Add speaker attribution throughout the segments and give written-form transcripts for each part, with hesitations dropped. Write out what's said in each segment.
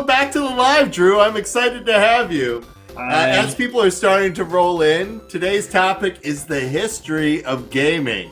Speaker 1: welcome back to the live, Drew. I'm excited to have you. As people are starting to roll in, today's topic is the history of gaming.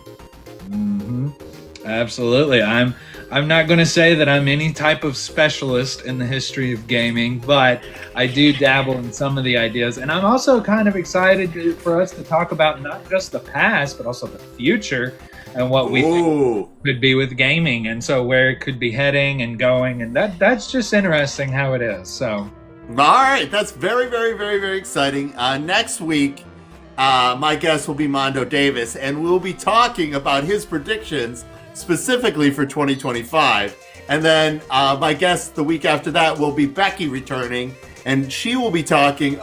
Speaker 2: Absolutely. I'm not going to say that I'm any type of specialist in the history of gaming, but I do dabble in some of the ideas. And I'm also kind of excited for us to talk about not just the past, but also the future and what we think could be with gaming, and so where it could be heading and going. And that's just interesting how it is. So,
Speaker 1: all right, that's very, very, very, very exciting. Next week, my guest will be Mondo Davis, and we'll be talking about his predictions specifically for 2025. And then my guest the week after that will be Becky returning, and she and I will be talking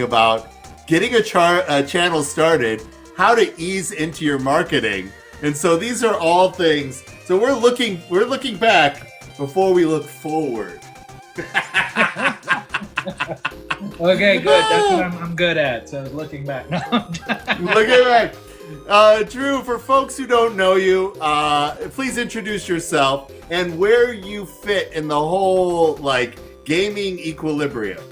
Speaker 1: about getting a channel started, how to ease into your marketing. And so these are all things. So we're looking back before we look forward.
Speaker 2: Okay, good. That's what I'm good at. So looking back.
Speaker 1: Looking back. Drew, for folks who don't know you, please introduce yourself and where you fit in the whole gaming equilibrium.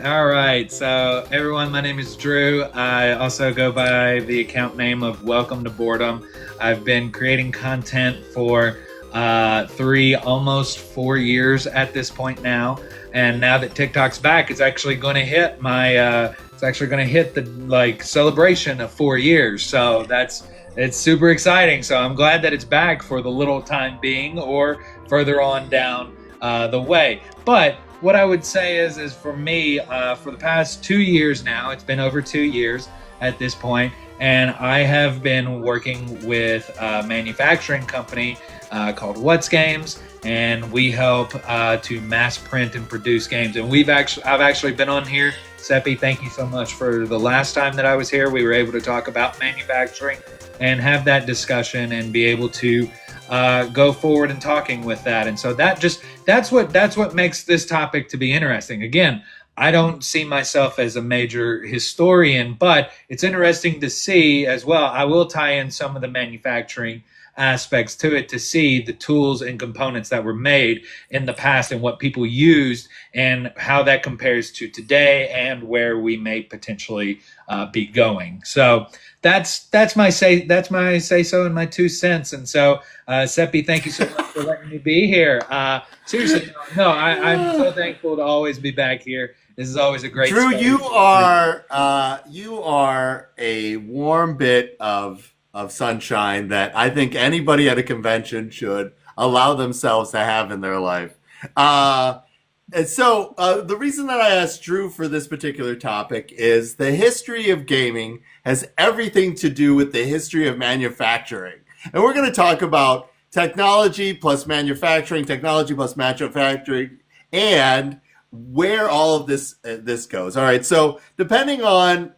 Speaker 2: All right, so everyone, my name is Drew. I also go by the account name of Welcome to Boardom. I've been creating content for 3, almost 4 years at this point now, and now that TikTok's back, it's actually going to hit the celebration of 4 years. So it's super exciting. So I'm glad that it's back for the little time being, or further on down the way. But what I would say is for me, for the past 2 years now, it's been over 2 years at this point, and I have been working with a manufacturing company called What's Games, and we help to mass print and produce games. And I've actually been on here. Seppi, thank you so much for the last time that I was here. We were able to talk about manufacturing and have that discussion and be able to go forward and talking with that. And so that's what makes this topic to be interesting. Again, I don't see myself as a major historian, but it's interesting to see as well. I will tie in some of the manufacturing aspects to it to see the tools and components that were made in the past and what people used and how that compares to today and where we may potentially be going. So that's my say so and my 2 cents. And so Seppi, thank you so much for letting me be here. Seriously, I'm so thankful to always be back here. This is always a great
Speaker 1: Drew, you are a warm bit of sunshine that I think anybody at a convention should allow themselves to have in their life. And so the reason that I asked Drew for this particular topic is the history of gaming has everything to do with the history of manufacturing. And we're going to talk about technology plus manufacturing, and where all of this goes. All right. So depending on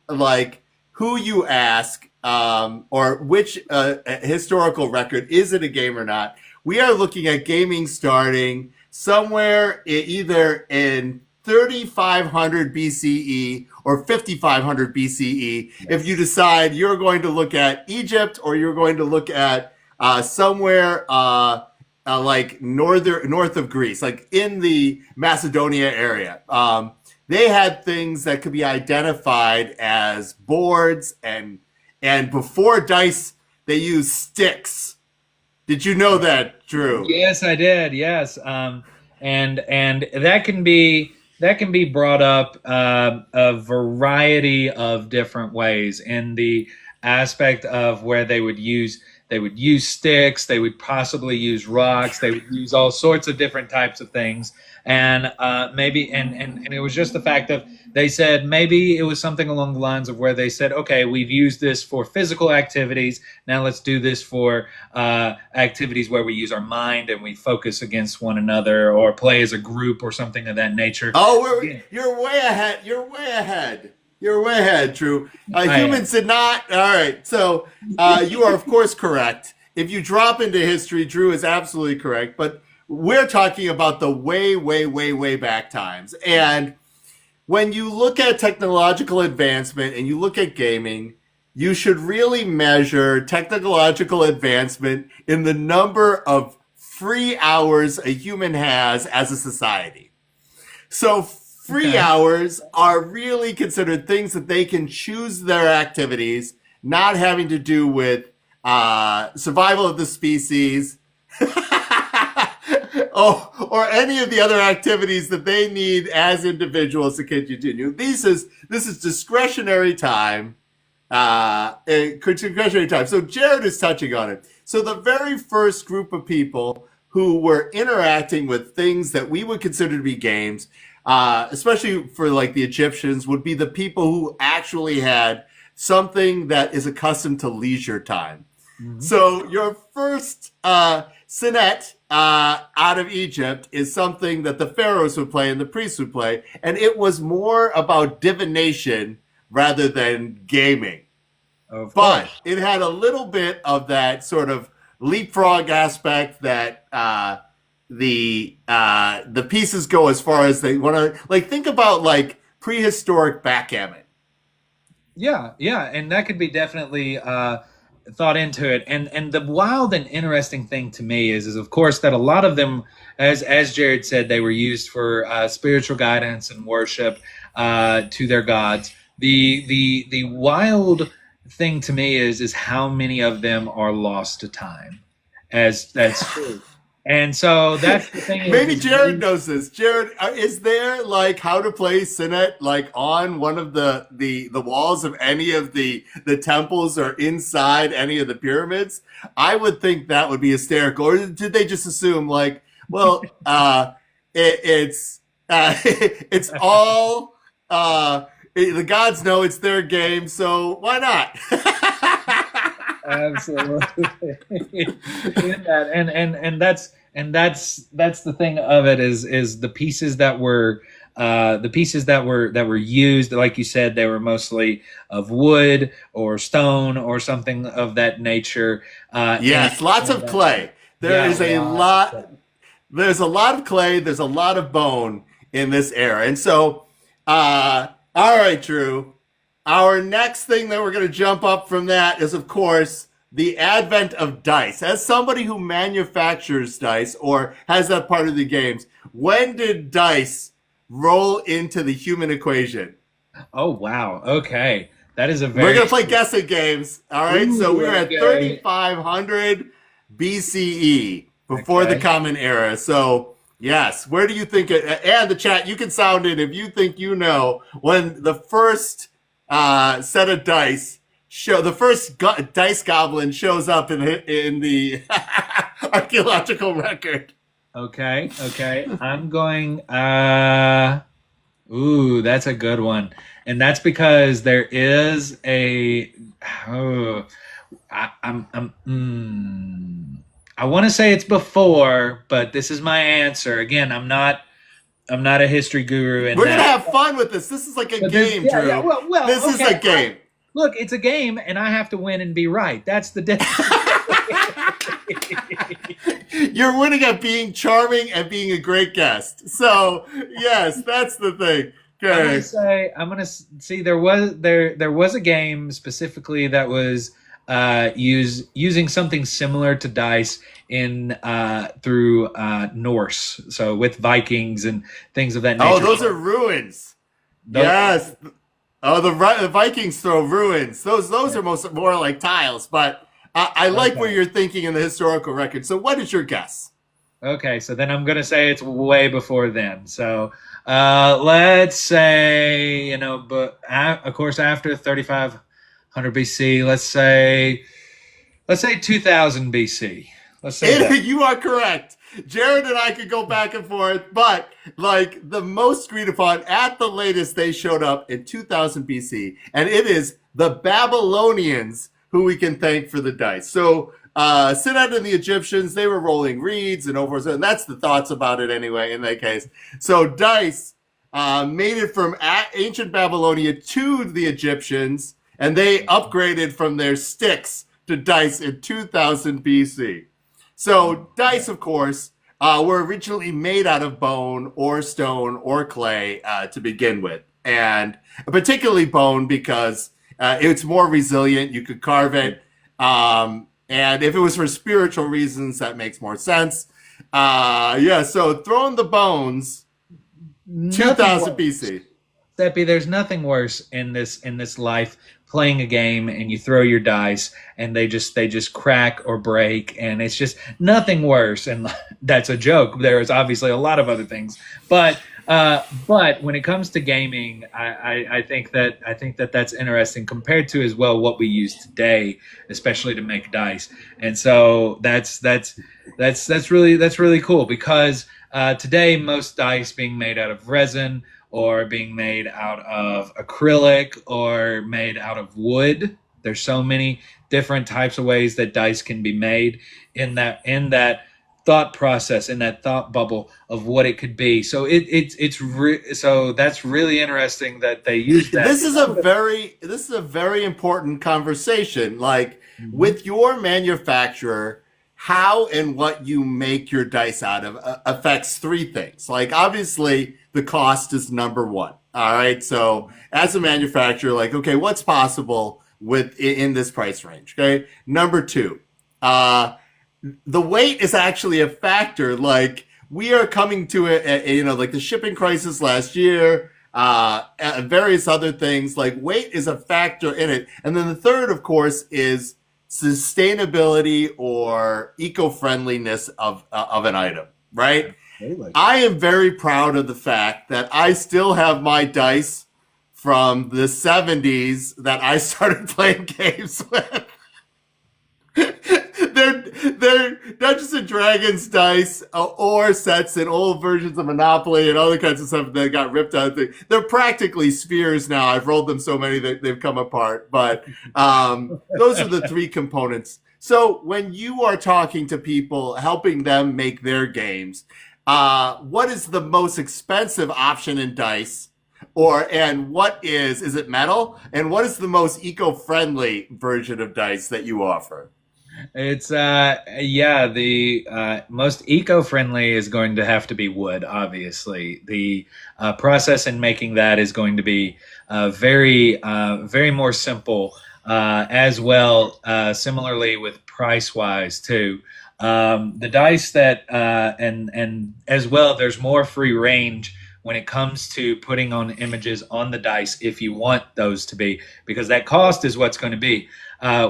Speaker 1: who you ask, or which historical record, is it a game or not, we are looking at gaming starting somewhere either in 3500 BCE or 5500 BCE. Yes. If you decide you're going to look at Egypt or you're going to look at somewhere north of Greece, like in the Macedonia area. They had things that could be identified as boards, and before dice, they used sticks. Did you know that, Drew?
Speaker 2: Yes, I did. Yes, and that can be brought up a variety of different ways in the aspect of where they would use sticks, they would possibly use rocks, they would use all sorts of different types of things. And maybe it was just the fact of, they said maybe it was something along the lines of where they said, okay, we've used this for physical activities. Now let's do this for activities where we use our mind and we focus against one another or play as a group or something of that nature.
Speaker 1: Oh, you're way ahead. You're way ahead, Drew. Humans did not. All right. So you are, of course, correct. If you drop into history, Drew is absolutely correct. But we're talking about the way back times. And when you look at technological advancement and you look at gaming, you should really measure technological advancement in the number of free hours a human has as a society. So free
Speaker 2: Okay.
Speaker 1: hours are really considered things that they can choose their activities, not having to do with survival of the species, oh, or any of the other activities that they need as individuals to continue. This is discretionary time. Discretionary time. So Jared is touching on it. So the very first group of people who were interacting with things that we would consider to be games, especially for like the Egyptians, would be the people who actually had something that is accustomed to leisure time.
Speaker 2: Mhm.
Speaker 1: So your first Sinet out of Egypt is something that the pharaohs would play and the priests would play, and it was more about divination rather than gaming.
Speaker 2: Of
Speaker 1: But
Speaker 2: course.
Speaker 1: it had a little bit of that sort of leapfrog aspect that the pieces go as far as they want to. Like think about like prehistoric backgammon.
Speaker 2: Yeah, yeah, and that could be definitely thought into it. And the wild and interesting thing to me is of course that a lot of them, as Jared said, they were used for spiritual guidance and worship to their gods. The wild thing to me is how many of them are lost to time, as that's true. And so that's the thing
Speaker 1: Maybe
Speaker 2: is
Speaker 1: Jared knows this. Jared, is there like how to play Sinet like on one of the walls of any of the temples or inside any of the pyramids? I would think that would be hysterical. Or did they just assume like, well, it's it's all the gods know it's their game, so why not?
Speaker 2: Absolutely. In that. And that's the thing of it is the pieces that were used, like you said, they were mostly of wood or stone or something of that nature.
Speaker 1: Yes, lots of clay. There
Speaker 2: Yeah,
Speaker 1: is a
Speaker 2: lots of
Speaker 1: lot.
Speaker 2: clay.
Speaker 1: There's a lot of clay. There's a lot of bone in this era, and so, all right, Drew. Our next thing that we're going to jump up from that is, of course, the advent of dice. As somebody who manufactures dice or has that part of the games, when did dice roll into the human equation?
Speaker 2: Oh wow. Okay. That is a
Speaker 1: We're
Speaker 2: very
Speaker 1: going to play guessing games. All right. So
Speaker 2: Ooh,
Speaker 1: we're at
Speaker 2: okay.
Speaker 1: 3500 BCE, before the
Speaker 2: Okay.
Speaker 1: Common Era. So, yes, where do you think it, and the chat, you can sound in if you think you know when the first set of dice the first dice goblin shows up in the archaeological record.
Speaker 2: Okay. Okay. I'm going ooh, that's a good one. And that's because there is a oh, I want to say it's before, but this is my answer. Again, I'm not a history guru in
Speaker 1: We're gonna
Speaker 2: that.
Speaker 1: have fun with this. This is like a
Speaker 2: But
Speaker 1: game,
Speaker 2: yeah, yeah,
Speaker 1: Drew.
Speaker 2: well,
Speaker 1: This is
Speaker 2: okay.
Speaker 1: a game.
Speaker 2: Look, it's a game, and I have to win and be right. That's the difference.
Speaker 1: You're winning at being charming and being a great guest. So yes, that's the thing. Okay.
Speaker 2: I'm gonna see. There was a game specifically that was using something similar to dice in through Norse, so with Vikings and things of that nature.
Speaker 1: Oh, those are ruins.
Speaker 2: Those-
Speaker 1: Yes. Oh, the Vikings throw ruins. Those are more like tiles. But I like
Speaker 2: Okay.
Speaker 1: where you're thinking in the historical record. So what is your guess?
Speaker 2: Okay, so then I'm gonna say it's way before then. So let's say but of course after 3500 BC, let's say 2000 BC. Let's say that.
Speaker 1: You are correct. Jared and I could go back and forth, but like the most agreed upon at the latest, they showed up in 2000 BC, and it is the Babylonians who we can thank for the dice. So Sinet and the Egyptians, they were rolling reeds and over, and that's the thoughts about it anyway in that case. So dice made it from ancient Babylonia to the Egyptians, and they upgraded from their sticks to dice in 2000 BC. So dice, of course, were originally made out of bone or stone or clay to begin with, and particularly bone because it's more resilient. You could carve it, and if it was for spiritual reasons, that makes more sense. Yeah. So throwing the bones,
Speaker 2: Nothing
Speaker 1: 2000
Speaker 2: worse.
Speaker 1: BC.
Speaker 2: Seppi, there's nothing worse in this life playing a game and you throw your dice and they just crack or break and it's just nothing worse. And that's a joke. There is obviously a lot of other things, but when it comes to gaming, I think that that's interesting compared to as well what we use today, especially to make dice. And so that's really cool because today most dice being made out of resin or being made out of acrylic or made out of wood. There's so many different types of ways that dice can be made in that thought process in that thought bubble of what it could be. So so that's really interesting that they use that.
Speaker 1: This is a very important conversation. Like
Speaker 2: Mhm.
Speaker 1: with your manufacturer, how and what you make your dice out of affects three things. Like obviously the cost is number one. All right. So as a manufacturer, like, okay, what's possible with in this price range? Okay. Number two, uh, the weight is actually a factor. Like we are coming to you know, like the shipping crisis last year, various other things. Like weight is a factor in it. And then the third, of course, is sustainability or eco-friendliness of an item, right?
Speaker 2: Absolutely.
Speaker 1: I am very proud of the fact that I still have my dice from the 70s that I started playing games with. they're Dungeons and Dragons dice or sets and old versions of Monopoly and other kinds of stuff that got ripped out of things. They're practically spheres now. I've rolled them so many that they've come apart. But those are the three components. So when you are talking to people, helping them make their games, what is the most expensive option in dice? Or and what is it metal? And what is the most eco-friendly version of dice that you offer?
Speaker 2: It's yeah, the most eco-friendly is going to have to be wood, obviously. The process in making that is going to be very more simple as well, similarly with price wise too. The dice that and as well there's more free range when it comes to putting on images on the dice if you want those to be, because that cost is what's going to be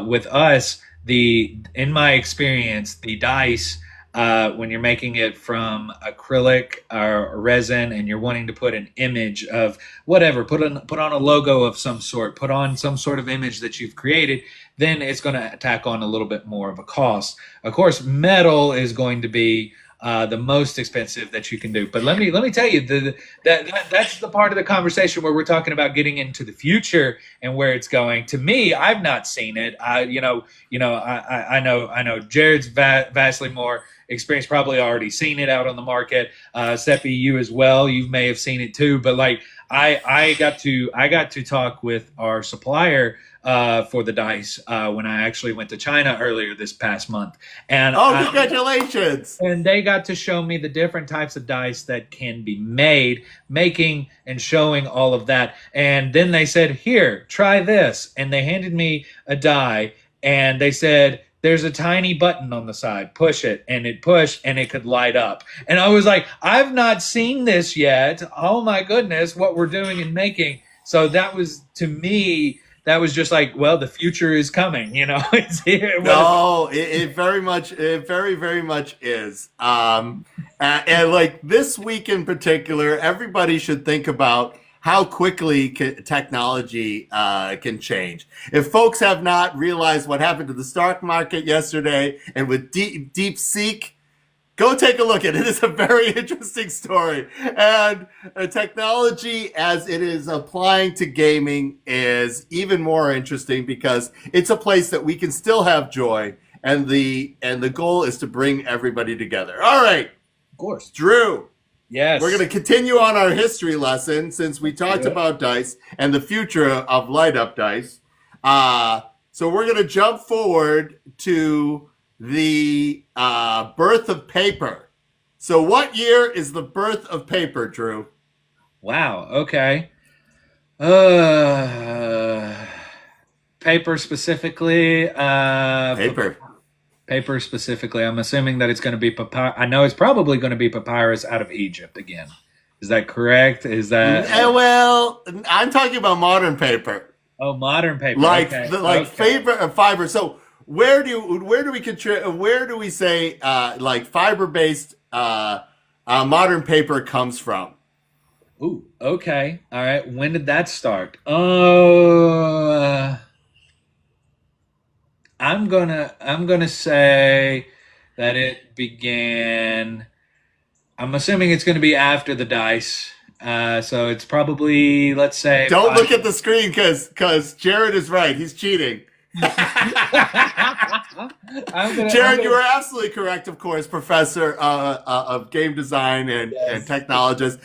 Speaker 2: with us. The In my experience, the dice, when you're making it from acrylic or resin and you're wanting to put an image of whatever, put on a logo of some sort, put on some sort of image that you've created, then it's going to tack on a little bit more of a cost. Of course, metal is going to be the most expensive that you can do. But let me tell you, that's the part of the conversation where we're talking about getting into the future and where it's going. To me, I've not seen it. I know Jared's vastly more experienced, probably already seen it out on the market. Seppi, you as well. You may have seen it too. But like I got to talk with our supplier for the dice when I actually went to China earlier this past month, and
Speaker 1: Oh, congratulations!
Speaker 2: they got to show me the different types of dice that can be made, making and showing all of that. And then they said, "Here, try this," and they handed me a die, and they said, there's a tiny button on the side. Push it, and it pushed, and it could light up. And I was like, I've not seen this yet. Oh my goodness, what we're doing and making. So that was, to me, that was just like, well, the future is coming. You know, it's here.
Speaker 1: No, it very much is. And like this week in particular, everybody should think about how quickly technology can change. If folks have not realized what happened to the stock market yesterday and with deep seek, go take a look at it. It is a very interesting story. And technology as it is applying to gaming is even more interesting because it's a place that we can still have joy. And the goal is to bring everybody together. All right,
Speaker 2: Of course.
Speaker 1: Drew, we're
Speaker 2: Yes.
Speaker 1: going to continue on our history lesson since we talked
Speaker 2: Yeah.
Speaker 1: about dice and the future of light up dice. So we're going to jump forward to the birth of paper. So, what year is the birth of paper, Drew?
Speaker 2: Wow. Okay. Uh, paper specifically.
Speaker 1: Paper.
Speaker 2: Paper specifically. I'm assuming that it's going to be papyrus. I know it's probably going to be papyrus out of Egypt again. Is that correct? Is that
Speaker 1: Well, I'm talking about modern paper,
Speaker 2: modern paper?
Speaker 1: like
Speaker 2: Okay,
Speaker 1: the like
Speaker 2: okay.
Speaker 1: fiber. So where do we say like fiber based modern paper comes from?
Speaker 2: Ooh, okay. All right. When did that start? Oh, I'm gonna say that it began. I'm assuming it's gonna be after the dice. So it's probably, let's say,
Speaker 1: Don't
Speaker 2: five.
Speaker 1: look at the screen because Jared is right. He's cheating.
Speaker 2: I'm
Speaker 1: Jared, you
Speaker 2: gonna.
Speaker 1: are absolutely correct, of course, professor of game design and
Speaker 2: Yes.
Speaker 1: technologist.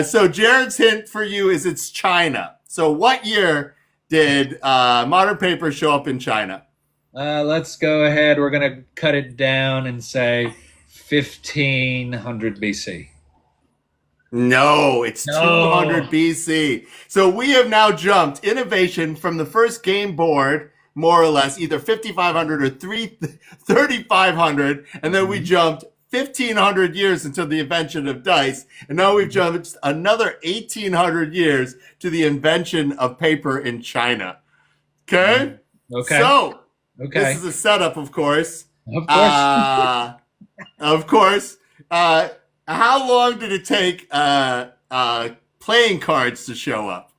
Speaker 1: So Jared's hint for you is it's China. So what year did modern paper show up in China?
Speaker 2: Let's go ahead. We're gonna cut it down and say 1500 BC.
Speaker 1: No, it's
Speaker 2: No.
Speaker 1: 200 BC. So we have now jumped innovation from the first game board, more or less, either 5500 or 3500, and then we
Speaker 2: Mhm.
Speaker 1: jumped 1500 years until the invention of dice, and now we've jumped another 1800 years to the invention of paper in China. Okay?
Speaker 2: Mhm. Okay.
Speaker 1: So, this
Speaker 2: Okay.
Speaker 1: is a setup, of course.
Speaker 2: Of course.
Speaker 1: Uh, of course. Uh, how long did it take playing cards to show up?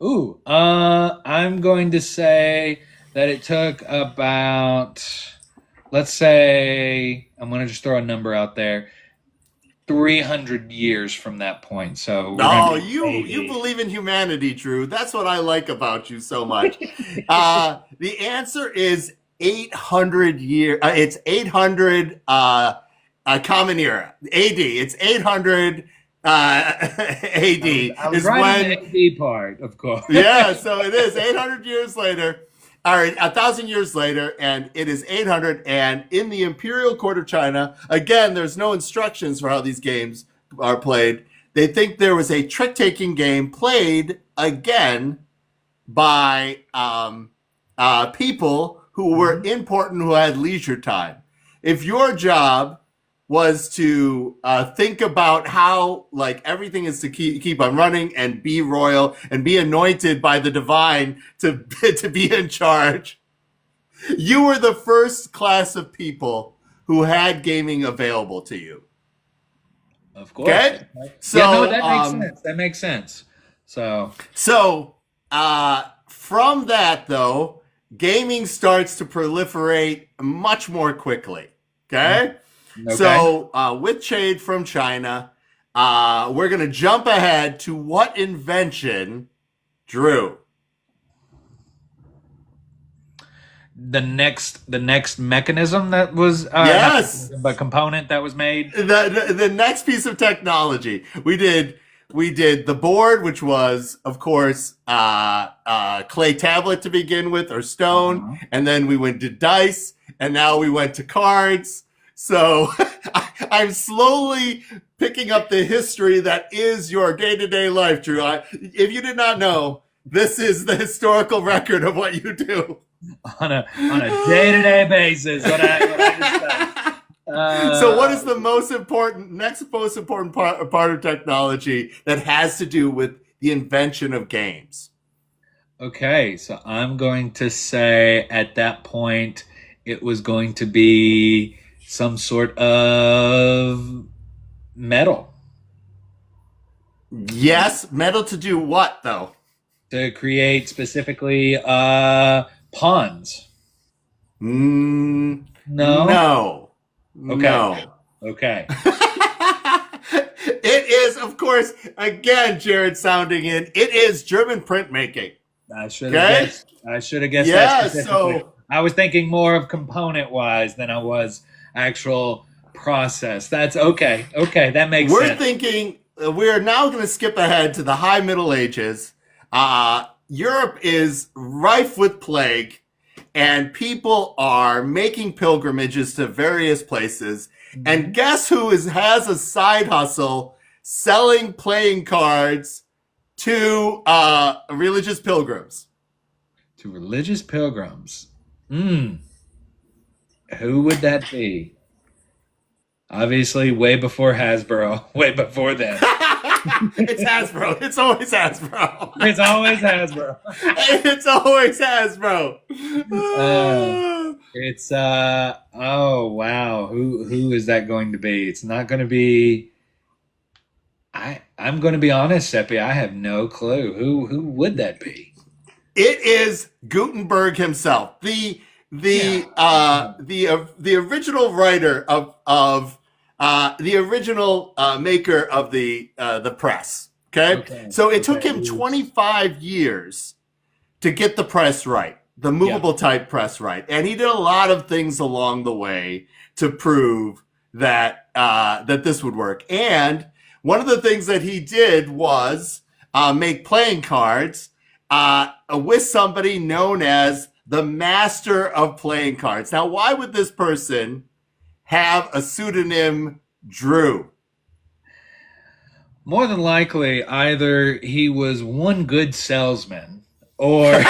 Speaker 2: Ooh, I'm going to say that it took about, let's say, I'm going to just throw a number out there, 300 years from that point. So we're going to
Speaker 1: No,
Speaker 2: be
Speaker 1: you
Speaker 2: 80.
Speaker 1: believe in humanity, Drew. That's what I like about you so much. The answer is 800 years. It's 800 Common Era, AD. It's 800 AD
Speaker 2: I was
Speaker 1: is
Speaker 2: right on the
Speaker 1: when.
Speaker 2: AD part, of course.
Speaker 1: Yeah, so it is 800 years later. All right, 1,000 years later, and it is 800. And in the Imperial Court of China, again, there's no instructions for how these games are played. They think there was a trick taking game played again by people who were
Speaker 2: Mhm.
Speaker 1: important, who had leisure time. If your job was to think about how like everything is to keep on running and be royal and be anointed by the divine to to be in charge, you were the first class of people who had gaming available to you.
Speaker 2: Of course.
Speaker 1: Okay,
Speaker 2: Okay. Yeah, no,
Speaker 1: so
Speaker 2: that makes sense. That makes sense. So,
Speaker 1: from that though, gaming starts to proliferate much more quickly.
Speaker 2: mm,
Speaker 1: Okay,
Speaker 2: okay.
Speaker 1: so with shade from China, we're gonna jump ahead to what invention, Drew?
Speaker 2: The next mechanism that was not
Speaker 1: Yes,
Speaker 2: mechanism, but component that was made.
Speaker 1: the next piece of technology we did the board, which was of course clay tablet to begin with, or stone,
Speaker 2: Uh-huh.
Speaker 1: and then we went to dice, and now we went to cards. So I'm slowly picking up the history that is your day-to-day life, Drew. If you did not know, this is the historical record of what you do.
Speaker 2: On a day-to-day basis. What I discuss.
Speaker 1: So, what is
Speaker 2: Uh,
Speaker 1: the next most important part of technology that has to do with the invention of games?
Speaker 2: okay, so I'm going to say at that point it was going to be some sort of metal
Speaker 1: Yes, metal to do what though?
Speaker 2: to create specifically pawns.
Speaker 1: Mm,
Speaker 2: No.
Speaker 1: no,
Speaker 2: Okay.
Speaker 1: no.
Speaker 2: Okay.
Speaker 1: It is, of course, again, Jared sounding in. It is German printmaking.
Speaker 2: I should have
Speaker 1: Okay.
Speaker 2: guessed. I should have guessed that
Speaker 1: Yeah.
Speaker 2: specifically.
Speaker 1: So
Speaker 2: I was thinking more of component wise than I was actual process. That's okay. Okay, that makes
Speaker 1: we're
Speaker 2: sense.
Speaker 1: thinking we're now going to skip ahead to the High Middle Ages. Europe is rife with plague, and people are making pilgrimages to various places. And
Speaker 2: Mhm.
Speaker 1: guess who has a side hustle selling playing cards to religious pilgrims?
Speaker 2: To religious pilgrims. Mm. Who would that be? Obviously, way before Hasbro, way before then.
Speaker 1: It's Hasbro. It's always Hasbro.
Speaker 2: It's always Hasbro.
Speaker 1: It's always Hasbro.
Speaker 2: Uh, it's oh wow. Who is that going to be? It's not going to be I'm going to be honest, Seppi, I have no clue. Who would that be?
Speaker 1: It is Gutenberg himself,
Speaker 2: Yeah.
Speaker 1: the original writer of the original maker of the press. Okay,
Speaker 2: Okay.
Speaker 1: so it took
Speaker 2: Okay.
Speaker 1: him 25 years to get the press right, the
Speaker 2: Yeah.
Speaker 1: movable type press right, and he did a lot of things along the way to prove that that this would work. And one of the things that he did was make playing cards with somebody known as the master of playing cards. Now, why would this person have a pseudonym Drew?
Speaker 2: More than likely, either he was one good salesman or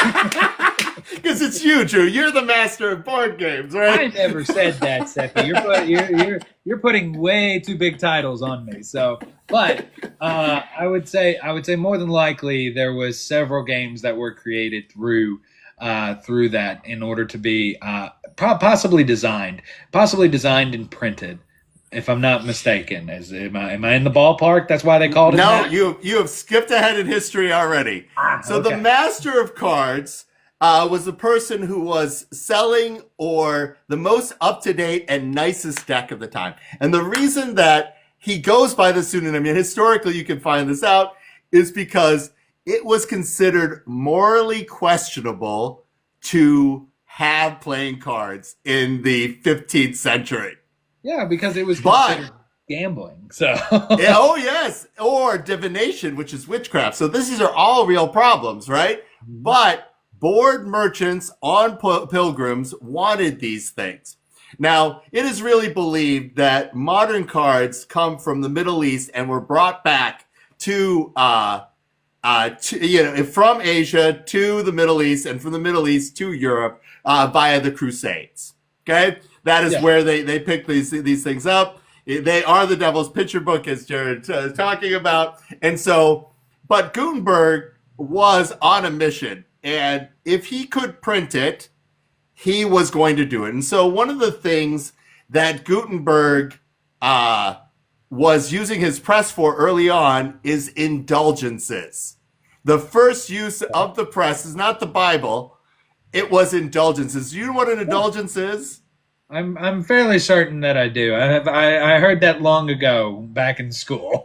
Speaker 1: Because it's you, Drew. You're the master of board games,
Speaker 2: I
Speaker 1: right?
Speaker 2: never said that, Seppi. You're putting way too big titles on me. So, but I would say more than likely there was several games that were created through that in order to be possibly designed and printed. If I'm not mistaken, am I in the ballpark? That's why they called it
Speaker 1: No,
Speaker 2: that.
Speaker 1: you have skipped ahead in history already. So the
Speaker 2: Okay.
Speaker 1: master of cards was the person who was selling or the most up to date and nicest deck of the time. And the reason that he goes by the pseudonym, and historically you can find this out, is because it was considered morally questionable to have playing cards in the 15th century.
Speaker 2: Yeah, because it was
Speaker 1: But
Speaker 2: considered gambling. So
Speaker 1: oh yes, or divination, which is witchcraft. So these are all real problems, right? But board merchants on pilgrims wanted these things. Now, it is really believed that modern cards come from the Middle East and were brought back from Asia to the Middle East, and from the Middle East to Europe via the Crusades. Okay, that is
Speaker 2: yeah,
Speaker 1: where they pick these things up. They are the devil's picture book, as Jared is talking about, and so. But Gutenberg was on a mission, and if he could print it, he was going to do it. And so one of the things that Gutenberg was using his press for early on is indulgences. The first use of the press is not the Bible, it was indulgences. You know what an indulgence is?
Speaker 2: I'm fairly certain that I do. I heard that long ago back in school.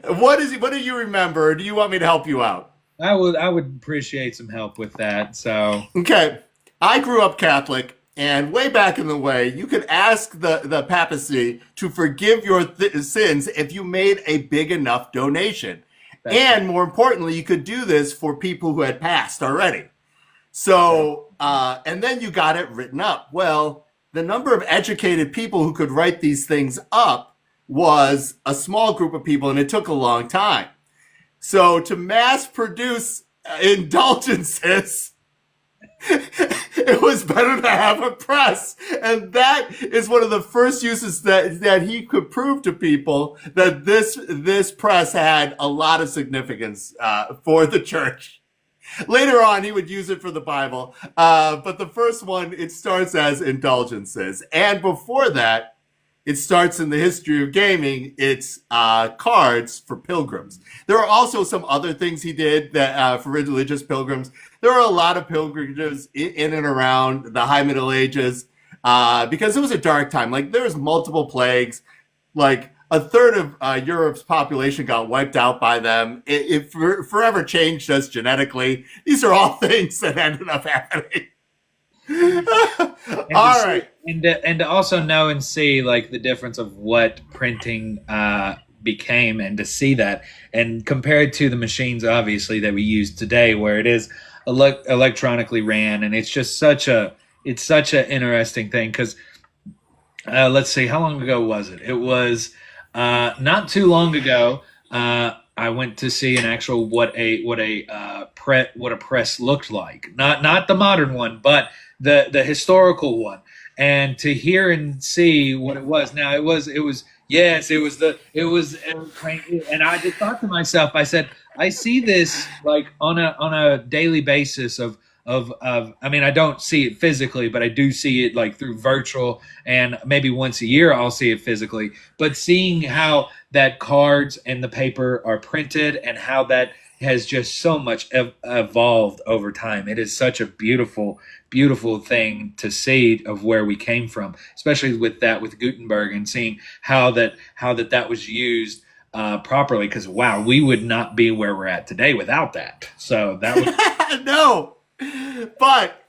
Speaker 1: What do you remember? Or do you want me to help you out?
Speaker 2: I would appreciate some help with that. So
Speaker 1: Okay. I grew up Catholic, and way back in the way, you could ask the papacy to forgive your sins if you made a big enough donation.
Speaker 2: that's
Speaker 1: And more importantly, you could do this for people who had passed already. So, and then you got it written up. Well, the number of educated people who could write these things up was a small group of people, and it took a long time. So, to mass produce indulgences, it was better to have a press. And that is one of the first uses that he could prove to people that this press had a lot of significance for the church. Later on, he would use it for the Bible. But the first one, it starts as indulgences. And before that, it starts in the history of gaming. It's cards for pilgrims. There are also some other things he did that for religious pilgrims. There are a lot of pilgrimages in and around the High Middle Ages because it was a dark time. Like there was multiple plagues. Like a third of Europe's population got wiped out by them. It forever changed us genetically. These are all things that ended up happening.
Speaker 2: and to
Speaker 1: All
Speaker 2: see,
Speaker 1: right.
Speaker 2: and to also know and see like the difference of what printing became, and to see that and compared to the machines obviously that we use today, where it is electronically ran, and it's such a interesting thing because let's see, how long ago was it? It was not too long ago. I went to see an actual what a press looked like. Not the modern one, but the historical one. and to hear and see what it was. Now it was yes, and I just thought to myself, I said, I see this like on a daily basis of I mean, I don't see it physically, but I do see it like through virtual, and maybe once a year I'll see it physically. But seeing how that cards and the paper are printed and how that has just so much evolved over time. It is such a beautiful thing to see of where we came from, especially with Gutenberg, and seeing how that was used properly. Because wow, we would not be where we're at today without that. So that was
Speaker 1: No, but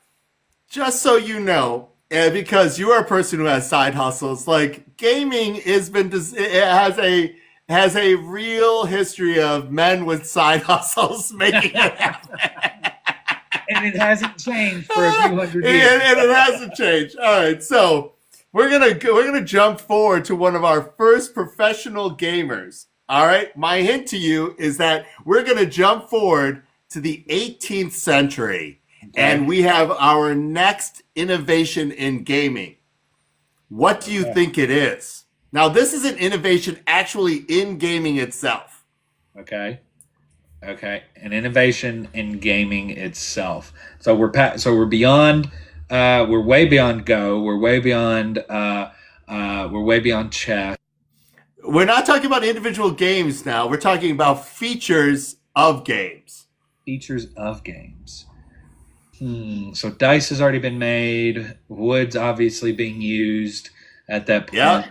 Speaker 1: just so you know, because you are a person who has side hustles, like gaming it has a real history of men with side hustles making it happen.
Speaker 2: and it hasn't changed for a few hundred years.
Speaker 1: And it hasn't changed. All right, so we're gonna jump forward to one of our first professional gamers. All right, my hint to you is that we're gonna jump forward to the 18th century, and we have our next innovation in gaming. What do you think it is? Now, this is an innovation actually in gaming itself.
Speaker 2: Okay. Okay, an innovation in gaming itself. So we're beyond. We're way beyond Go. We're way beyond chess.
Speaker 1: We're not talking about individual games now. We're talking about features of games.
Speaker 2: Features of games. So dice has already been made. Wood's obviously being used at that point.
Speaker 1: Yeah.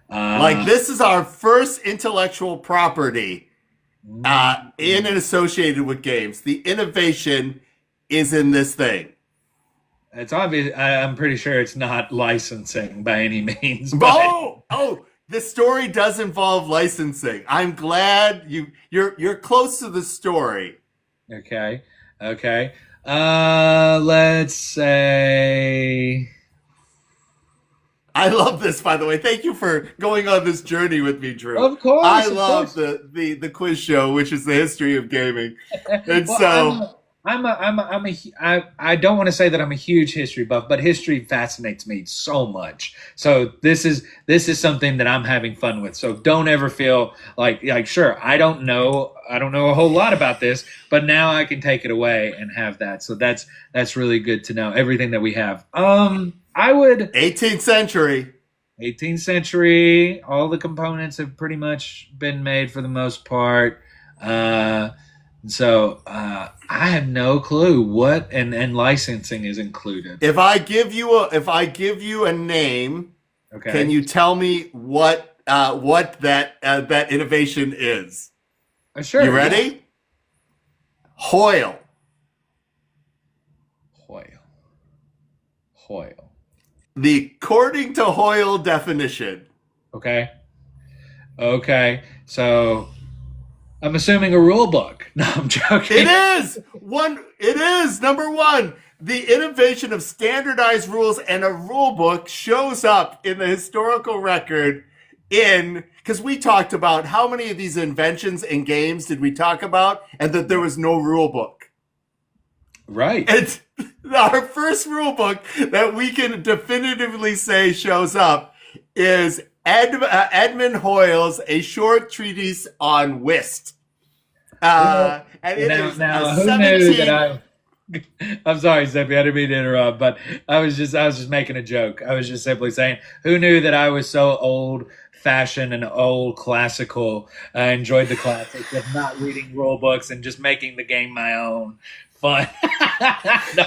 Speaker 1: Like this is our first intellectual property in and associated with games. The innovation is in this thing.
Speaker 2: It's obvious. I'm pretty sure it's not licensing by any means.
Speaker 1: Oh, the story does involve licensing. I'm glad you're close to the story.
Speaker 2: Okay. Okay. Let's say.
Speaker 1: I love this, by the way. Thank you for going on this journey with me, Drew.
Speaker 2: Of course,
Speaker 1: I
Speaker 2: of
Speaker 1: love
Speaker 2: course.
Speaker 1: the quiz show, which is the history of gaming, and
Speaker 2: Well,
Speaker 1: so
Speaker 2: I don't want to say that I'm a huge history buff, but history fascinates me so much. So this is something that I'm having fun with. So don't ever feel like sure, I don't know a whole lot about this, but now I can take it away and have that. So that's really good to know everything that we have. I would
Speaker 1: 18th century.
Speaker 2: 18th century. All the components have pretty much been made for the most part. So I have no clue what and licensing is included.
Speaker 1: If I give you a name,
Speaker 2: Okay.
Speaker 1: can you tell me what that innovation is?
Speaker 2: Sure.
Speaker 1: You ready? Hoyle.
Speaker 2: Hoyle.
Speaker 1: The according to Hoyle definition.
Speaker 2: Okay. Okay. So I'm assuming a rule book. No, I'm joking.
Speaker 1: It is number one. The innovation of standardized rules and a rule book shows up in the historical record because we talked about how many of these inventions in games did we talk about, and that there was no rule book.
Speaker 2: Right.
Speaker 1: It's our first rule book that we can definitively say shows up is Edmund Hoyle's A Short Treatise on Whist. And it is
Speaker 2: now, who
Speaker 1: 17...
Speaker 2: knew that I'm sorry, Seppi, I didn't mean to interrupt, but I was just making a joke. I was just simply saying, who knew that I was so old fashioned and old classical? I enjoyed the classics of not reading rule books and just making the game my own. Fun. No.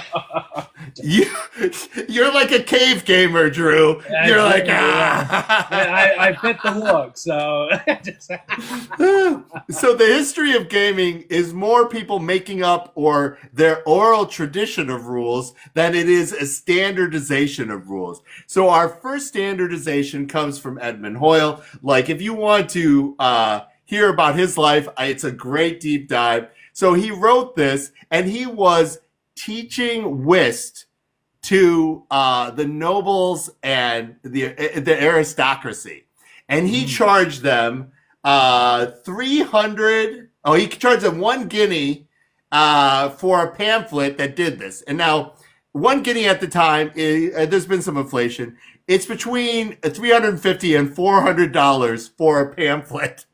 Speaker 1: You're like a cave gamer, Drew. You're like,
Speaker 2: I fit the look, so.
Speaker 1: So the history of gaming is more people making up or their oral tradition of rules than it is a standardization of rules. So our first standardization comes from Edmund Hoyle. Like if you want to hear about his life, it's a great deep dive. So he wrote this, and he was teaching whist to the nobles and the aristocracy, and he charged them 300. Oh, he charged them 1 guinea for a pamphlet that did this. And now, one guinea at the time, there's been some inflation. It's between $350 and $400 for a pamphlet.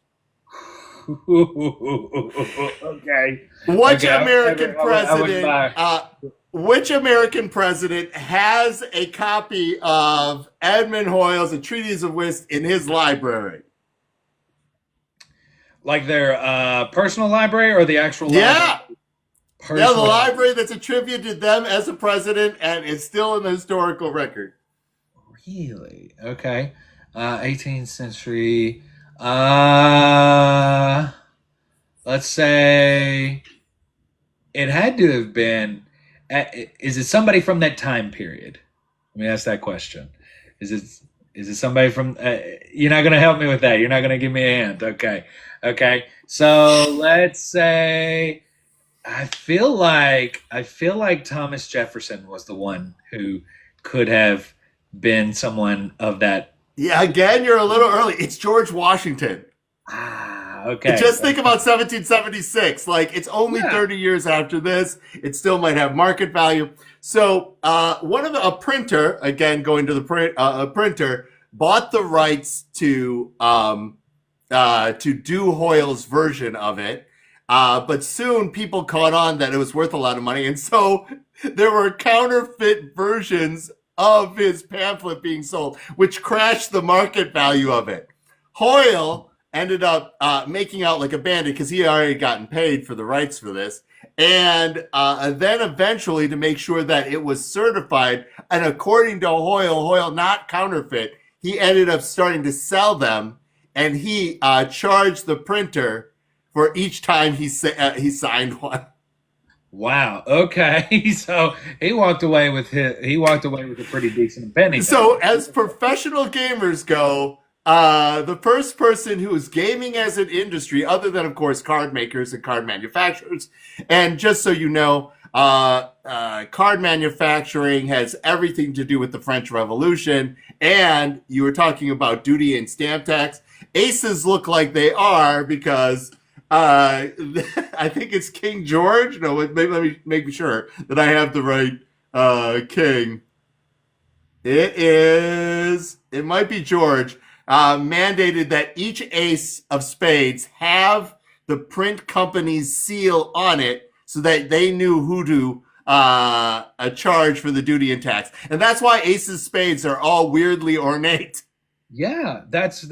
Speaker 2: Okay.
Speaker 1: Which
Speaker 2: Okay.
Speaker 1: American
Speaker 2: I would
Speaker 1: president?
Speaker 2: buy.
Speaker 1: Which American president has a copy of Edmund Hoyle's A Treatise of Whist in his library?
Speaker 2: Like their personal library or the actual library?
Speaker 1: Yeah, yeah, the
Speaker 2: Personal.
Speaker 1: library that's a tribute to them as a president, and it's still in the historical record.
Speaker 2: Really? Okay. 18th century. Uh, let's say it had to have been. Is it somebody from that time period? Let me ask that question. Is it is it somebody from? You're not going to help me with that. You're not going to give me a hint. Okay. Okay. So let's say I feel like Thomas Jefferson was the one who could have been someone of that.
Speaker 1: Yeah, again, you're a little early. It's George Washington.
Speaker 2: Okay.
Speaker 1: Just think about 1776. Like, it's only
Speaker 2: Yeah.
Speaker 1: 30 years after this. It still might have market value. So, a printer, again, going to the a printer, bought the rights to do Hoyle's version of it. But soon people caught on that it was worth a lot of money. And so there were counterfeit versions of his pamphlet being sold, which crashed the market value of it. Hoyle ended up making out like a bandit because he had already gotten paid for the rights for this. And then eventually, to make sure that it was certified, and according to Hoyle not counterfeit, he ended up starting to sell them, and he charged the printer for each time he signed one.
Speaker 2: Wow. Okay. So he walked away with a pretty decent penny.
Speaker 1: So, as professional gamers go, the first person who is gaming as an industry, other than, of course, card makers and card manufacturers, and just so you know, card manufacturing has everything to do with the French Revolution, and you were talking about duty and stamp tax. Aces look like they are because I think it's King George. No, maybe let me make sure that I have the right king. It might be George, mandated that each ace of spades have the print company's seal on it so that they knew who to charge for the duty and tax. And that's why aces spades are all weirdly ornate.
Speaker 2: Yeah, that's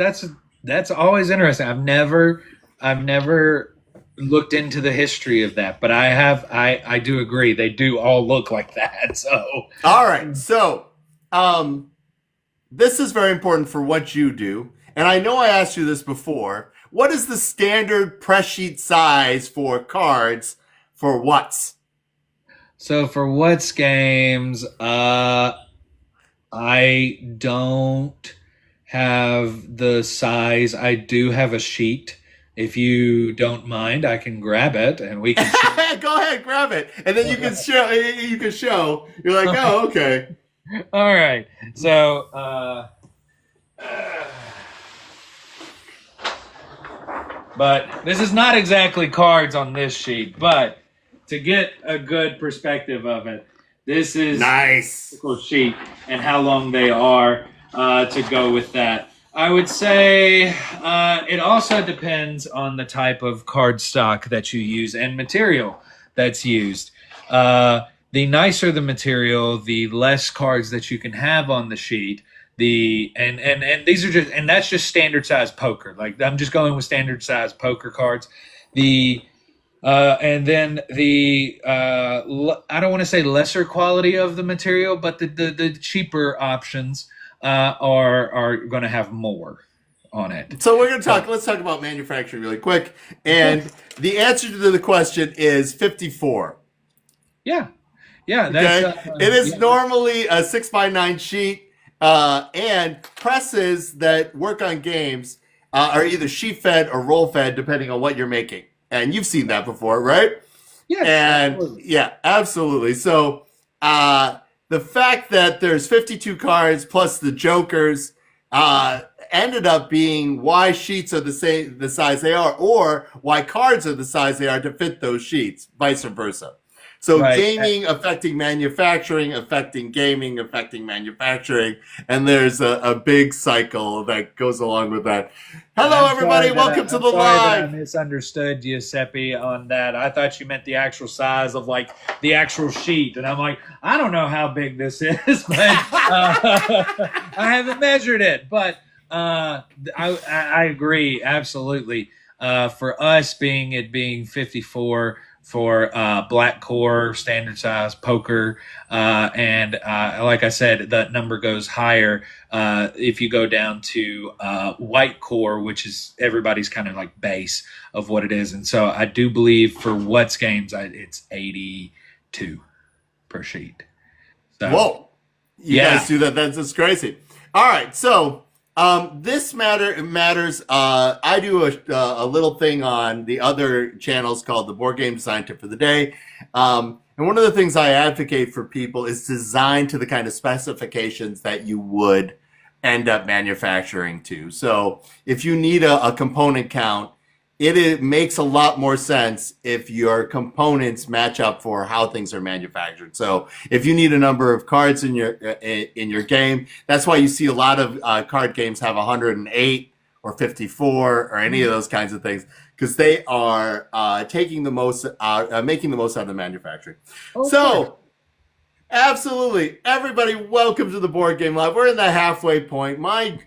Speaker 2: always interesting. I've never looked into the history of that, but I do agree. They do all look like that. So
Speaker 1: All right. So, this is very important for what you do. And I know I asked you this before. What is the standard press sheet size for cards for what's?
Speaker 2: so for what's games, I don't have the size. I do have a sheet. If you don't mind, I can grab it and we can.
Speaker 1: Go ahead, grab it, and then you can show. You can show. You're like, oh, okay.
Speaker 2: All right. So, but this is not exactly cards on this sheet, but to get a good perspective of it, this is
Speaker 1: Nice.
Speaker 2: a sheet and how long they are to go with that. I would say it also depends on the type of cardstock that you use and material that's used. The nicer the material, the less cards that you can have on the sheet. And these are just, and that's just standard size poker. Like, I'm just going with standard size poker cards. And then I don't want to say lesser quality of the material, but the cheaper options are going to have more on it.
Speaker 1: So we're going to talk. Let's talk about manufacturing really quick. And the answer to the question is 54.
Speaker 2: Yeah, yeah.
Speaker 1: Okay,
Speaker 2: That's
Speaker 1: it is
Speaker 2: yeah.
Speaker 1: normally a 6x9 sheet, and presses that work on games are either sheet fed or roll fed, depending on what you're making. And you've seen that before, right?
Speaker 2: Yes,
Speaker 1: And
Speaker 2: absolutely.
Speaker 1: yeah, absolutely. So the fact that there's 52 cards plus the jokers ended up being why sheets are the size they are, or why cards are the size they are to fit those sheets, vice versa. So
Speaker 2: Right.
Speaker 1: gaming affecting manufacturing, affecting gaming, affecting manufacturing, and there's a big cycle that goes along with that.
Speaker 2: And
Speaker 1: Hello, everybody. Welcome to
Speaker 2: I'm
Speaker 1: the
Speaker 2: sorry that I
Speaker 1: live.
Speaker 2: misunderstood Giuseppe on that. I thought you meant the actual size of like the actual sheet, and I'm like, I don't know how big this is, but I haven't measured it. But I agree absolutely. For us, being 54 for black core standard size poker, and like I said, that number goes higher if you go down to white core, which is everybody's kind of like base of what it is. And so I do believe for What's Games, it's 82 per sheet. So
Speaker 1: Whoa. You
Speaker 2: yeah,
Speaker 1: guys do that. That's just crazy. All right. So this matters. I do a little thing on the other channels called the Board Game Design Tip for the Day. And one of the things I advocate for people is design to the kind of specifications that you would end up manufacturing to. So if you need a component count, it makes a lot more sense if your components match up for how things are manufactured. So if you need a number of cards in your game, that's why you see a lot of card games have 108 or 54 or any of those kinds of things, because they are taking the most making the most out of the manufacturing.
Speaker 2: oh,
Speaker 1: So absolutely, everybody, welcome to the Board Game Live. We're in the halfway point. My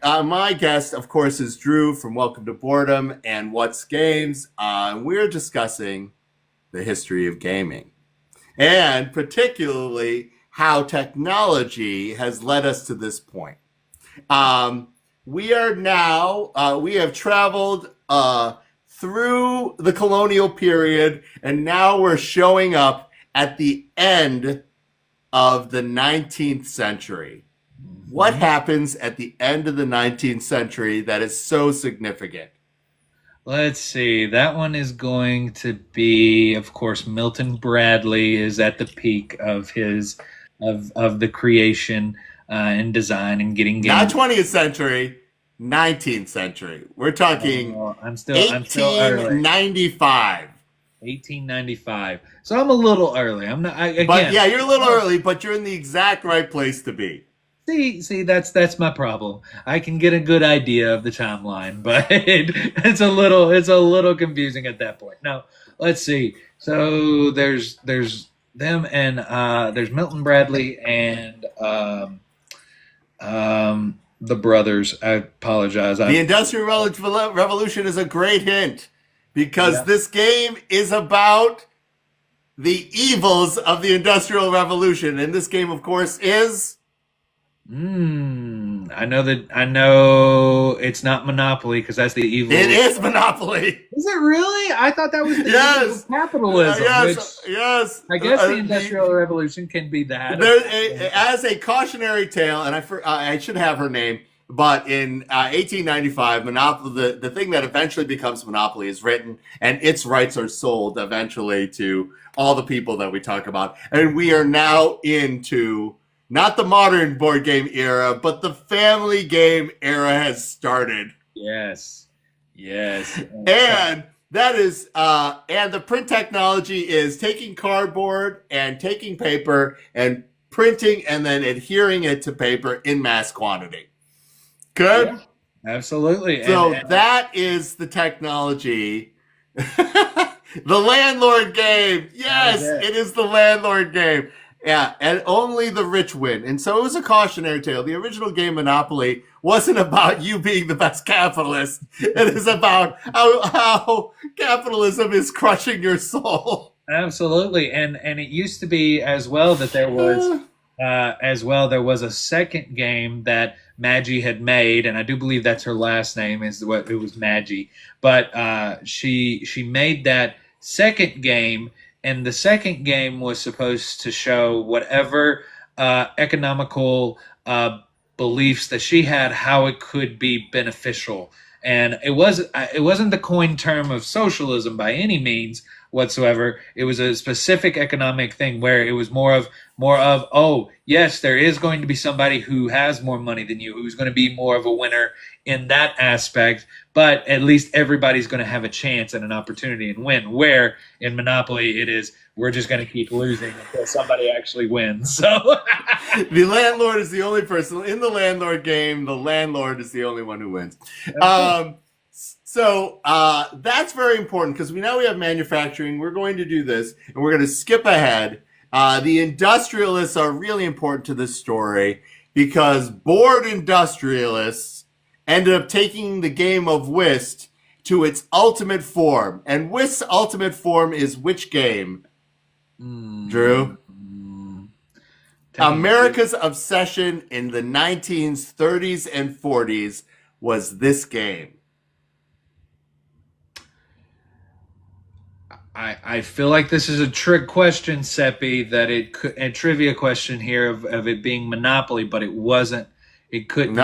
Speaker 1: guest, of course, is Drew from Welcome to Boredom and What's Games. We're discussing the history of gaming, and particularly how technology has led us to this point. We have traveled through the colonial period, and now we're showing up at the end of the 19th century. What happens at the end of the 19th century that is so significant?
Speaker 2: let's see. That one is going to be, of course, Milton Bradley is at the peak of his of the creation and design and getting
Speaker 1: Not
Speaker 2: games.
Speaker 1: 20th century, 19th century. We're talking
Speaker 2: I'm still early.
Speaker 1: 1895.
Speaker 2: 1895. So I'm a little early. I'm not.
Speaker 1: But
Speaker 2: Again.
Speaker 1: yeah, you're a little early, but you're in the exact right place to be.
Speaker 2: See, that's my problem. I can get a good idea of the timeline, but it's a little confusing at that point. Now, let's see. So there's them and there's Milton Bradley and the brothers. I apologize.
Speaker 1: The Industrial Revolution is a great hint, because
Speaker 2: Yeah.
Speaker 1: this game is about the evils of the Industrial Revolution. And this game, of course, is...
Speaker 2: I know it's not Monopoly because that's the evil.
Speaker 1: It is Monopoly.
Speaker 2: Is it really? I thought that was the
Speaker 1: Yes.
Speaker 2: evil of capitalism.
Speaker 1: Yes,
Speaker 2: Which
Speaker 1: yes.
Speaker 2: I guess the Industrial Revolution can be that.
Speaker 1: As a cautionary tale, and I should have her name, but in 1895, Monopoly, the thing that eventually becomes Monopoly, is written, and its rights are sold eventually to all the people that we talk about. And we are now into not the modern board game era, but the family game era has started.
Speaker 2: Yes. Yes.
Speaker 1: And that is, and the print technology is taking cardboard and taking paper and printing and then adhering it to paper in mass quantity. Good?
Speaker 2: Yeah, absolutely.
Speaker 1: So that is the technology. The landlord game. Yes, it is the landlord game. Yeah, and only the rich win. And so it was a cautionary tale. The original game Monopoly wasn't about you being the best capitalist. It is about how capitalism is crushing your soul.
Speaker 2: Absolutely. And it used to be as well that there was a second game that Maggie had made, and I do believe that's her last name, is what it was, Maggie. But she made that second game, and the second game was supposed to show whatever economical beliefs that she had, how it could be beneficial. And it wasn't the coined term of socialism by any means whatsoever. It was a specific economic thing where it was more of oh yes, there is going to be somebody who has more money than you, who's going to be more of a winner in that aspect. but at least everybody's going to have a chance and an opportunity and win. Where in Monopoly, it is we're just going to keep losing until somebody actually wins. So
Speaker 1: The landlord is the only person in the landlord game. The landlord is the only one who wins. So that's very important because now we have manufacturing. We're going to do this, and we're going to skip ahead. The industrialists are really important to this story because bored industrialists ended up taking the game of whist to its ultimate form. And whist's ultimate form is which game? Drew? America's obsession in the 1930s and 40s was this game.
Speaker 2: I feel like this is a trick question, Seppi, that it could a trivia question here of it being Monopoly, but it wasn't. It couldn't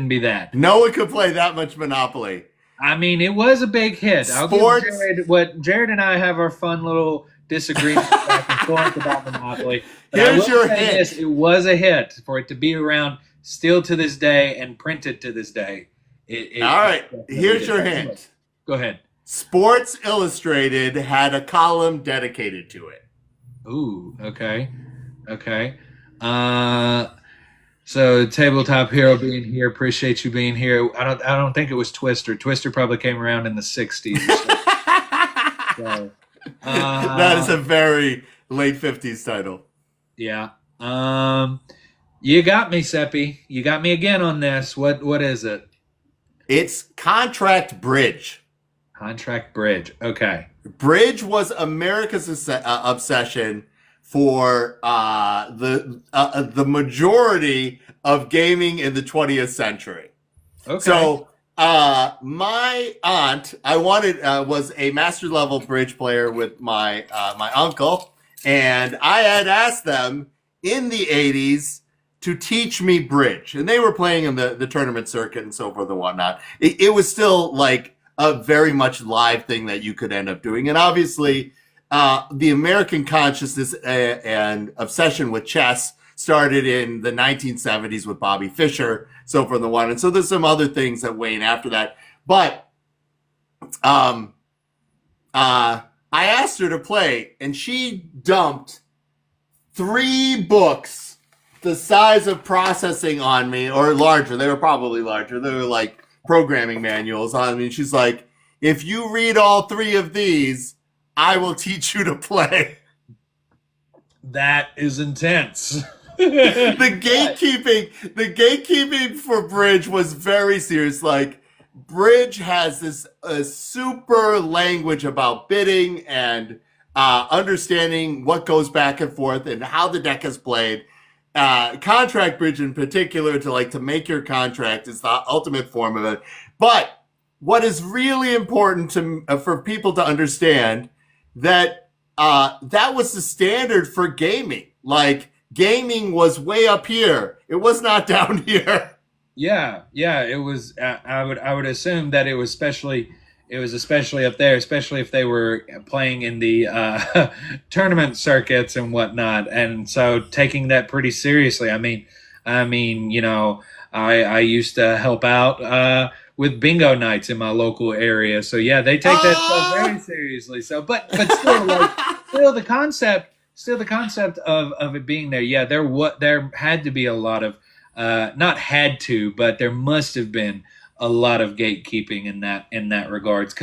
Speaker 2: be that.
Speaker 1: No one could play that much Monopoly.
Speaker 2: I mean, it was a big hit. I'll give Jared and I have our fun little disagreement back and forth about Monopoly. But
Speaker 1: Here's your hint.
Speaker 2: This, it was a hit for it to be around still to this day and printed to this day.
Speaker 1: All right, here's your hint.
Speaker 2: Go ahead.
Speaker 1: Sports Illustrated had a column dedicated to it.
Speaker 2: Ooh, okay. So Tabletop Hero being here, appreciate you being here. I don't think it was Twister. Twister probably came around in the 60s. So,
Speaker 1: that is a very late 50s title.
Speaker 2: Yeah. You got me, Seppi. You got me again on this. What is it?
Speaker 1: It's Contract Bridge.
Speaker 2: Contract Bridge. Okay.
Speaker 1: Bridge was America's obsession for the majority of gaming in the 20th century.
Speaker 2: Okay.
Speaker 1: So my aunt, was a master level bridge player with my uncle, and I had asked them in the 80s to teach me bridge, and they were playing in the tournament circuit and so forth and whatnot. It was still like a very much live thing that you could end up doing. And obviously, the American consciousness and obsession with chess started in the 1970s with Bobby Fischer, so forth and whatnot. And so there's some other things that wane after that. But I asked her to play, and she dumped 3 books the size of processing on me, or larger. They were probably larger. They were like programming manuals on me. She's like, if you read all 3 of these, I will teach you to play.
Speaker 2: That is intense.
Speaker 1: The gatekeeping for bridge was very serious. Like, bridge has this super language about bidding and understanding what goes back and forth and how the deck is played. Contract bridge in particular, to make your contract, is the ultimate form of it. But what is really important for people to understand that that was the standard for gaming. Like, gaming was way up here. It was not down here.
Speaker 2: Yeah, it was. I would assume that it was especially up there, especially if they were playing in the tournament circuits and whatnot. And so taking that pretty seriously. I mean, I used to help out with bingo nights in my local area. So yeah, they take that stuff very seriously. So, but still the concept of it being there. Yeah, there had to be a lot of, not had to, but there must have been a lot of gatekeeping in that regards,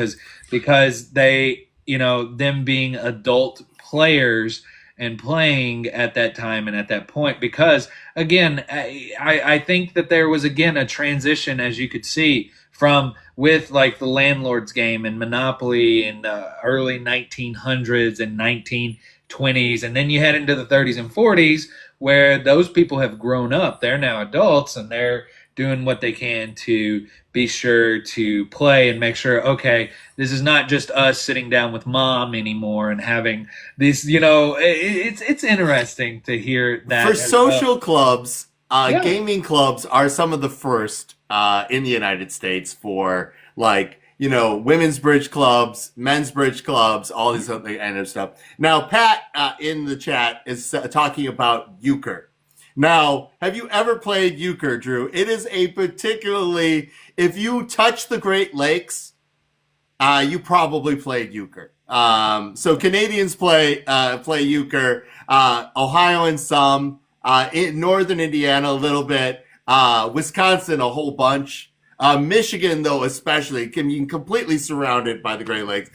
Speaker 2: because they, them being adult players and playing at that time and at that point, because again, I think that there was again a transition, as you could see, from with like the landlord's game and Monopoly in the early 1900s and 1920s, and then you head into the 30s and 40s where those people have grown up. They're now adults and they're doing what they can to be sure to play and make sure, okay, this is not just us sitting down with mom anymore and having these, it's interesting to hear that.
Speaker 1: For social clubs, gaming clubs are some of the first in the United States for women's bridge clubs, men's bridge clubs, all these other kind of stuff. Now, Pat in the chat is talking about euchre. Now, have you ever played euchre, Drew? It is a particularly, if you touch the Great Lakes, you probably played euchre. So Canadians play euchre, Ohioans some, in northern Indiana a little bit, Wisconsin a whole bunch. Michigan, though, especially, can be completely surrounded by the Great Lakes,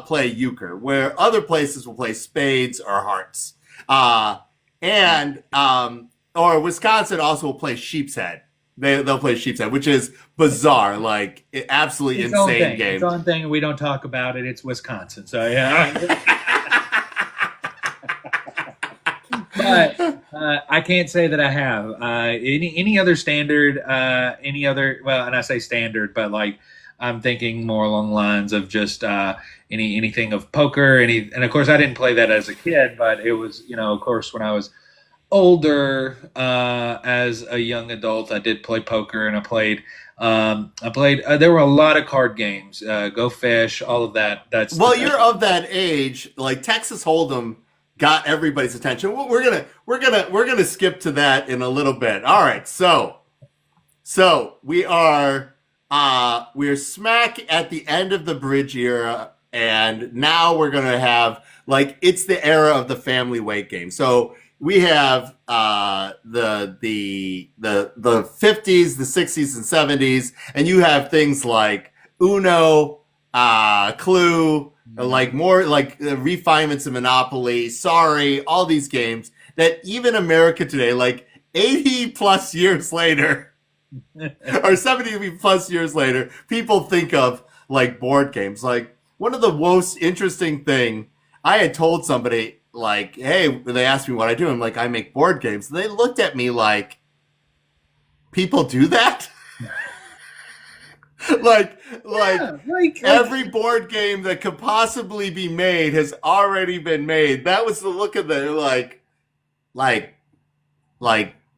Speaker 1: play euchre, where other places will play spades or hearts. And or Wisconsin also will play sheep's head. They'll play sheep's head, which is bizarre, like absolutely
Speaker 2: Its own
Speaker 1: insane
Speaker 2: thing. Its
Speaker 1: game.
Speaker 2: own thing. We don't talk about it. It's Wisconsin. So yeah. But I can't say that I have any other standard, any other. Well, and I say standard, but like I'm thinking more along the lines of just anything of poker. And of course I didn't play that as a kid, but it was of course when I was older as a young adult, I did play poker, and I played. There were a lot of card games, Go Fish, all of that.
Speaker 1: Well, you're of that age. Like Texas Hold'em got everybody's attention. We're gonna skip to that in a little bit. All right, so we're smack at the end of the bridge era, and now we're gonna have like it's the era of the family weight game. So we have the 50s, the 60s, and 70s, and you have things like Uno, Clue, like more like refinements of Monopoly, Sorry, all these games that even America today, like 80 plus years later, or 70 plus years later, people think of like board games. Like one of the most interesting thing I had told somebody, like, hey, they asked me what I do. I'm like, I make board games. And they looked at me like, people do that? like every board game that could possibly be made has already been made. That was the look of them. Like,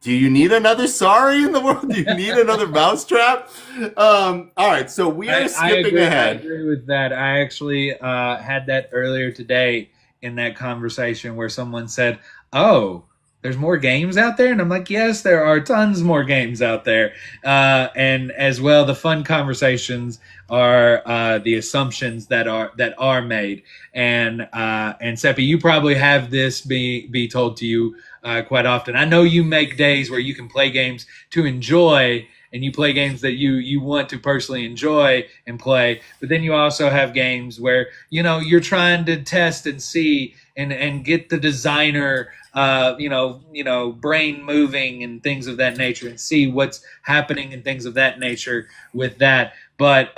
Speaker 1: do you need another Sorry in the world? Do you need another Mousetrap? All right, so we are skipping ahead.
Speaker 2: I agree with that. I actually had that earlier today in that conversation where someone said, "Oh, there's more games out there," and I'm like, "Yes, there are tons more games out there." And as well, the fun conversations are the assumptions that are made. And Seppi, you probably have this be told to you quite often. I know you make days where you can play games to enjoy, and you play games that you want to personally enjoy and play, but then you also have games where you're trying to test and see and get the designer brain moving and things of that nature, and see what's happening and things of that nature with that. But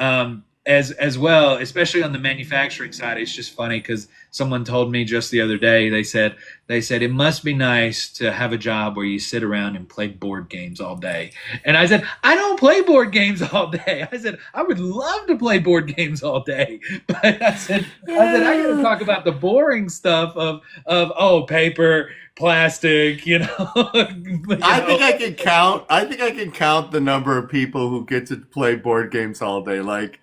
Speaker 2: as well, especially on the manufacturing side, it's just funny because someone told me just the other day, they said it must be nice to have a job where you sit around and play board games all day. And I said, I don't play board games all day. I said, I would love to play board games all day. But I said I got to talk about the boring stuff of paper, plastic,
Speaker 1: I think I can count the number of people who get to play board games all day. Like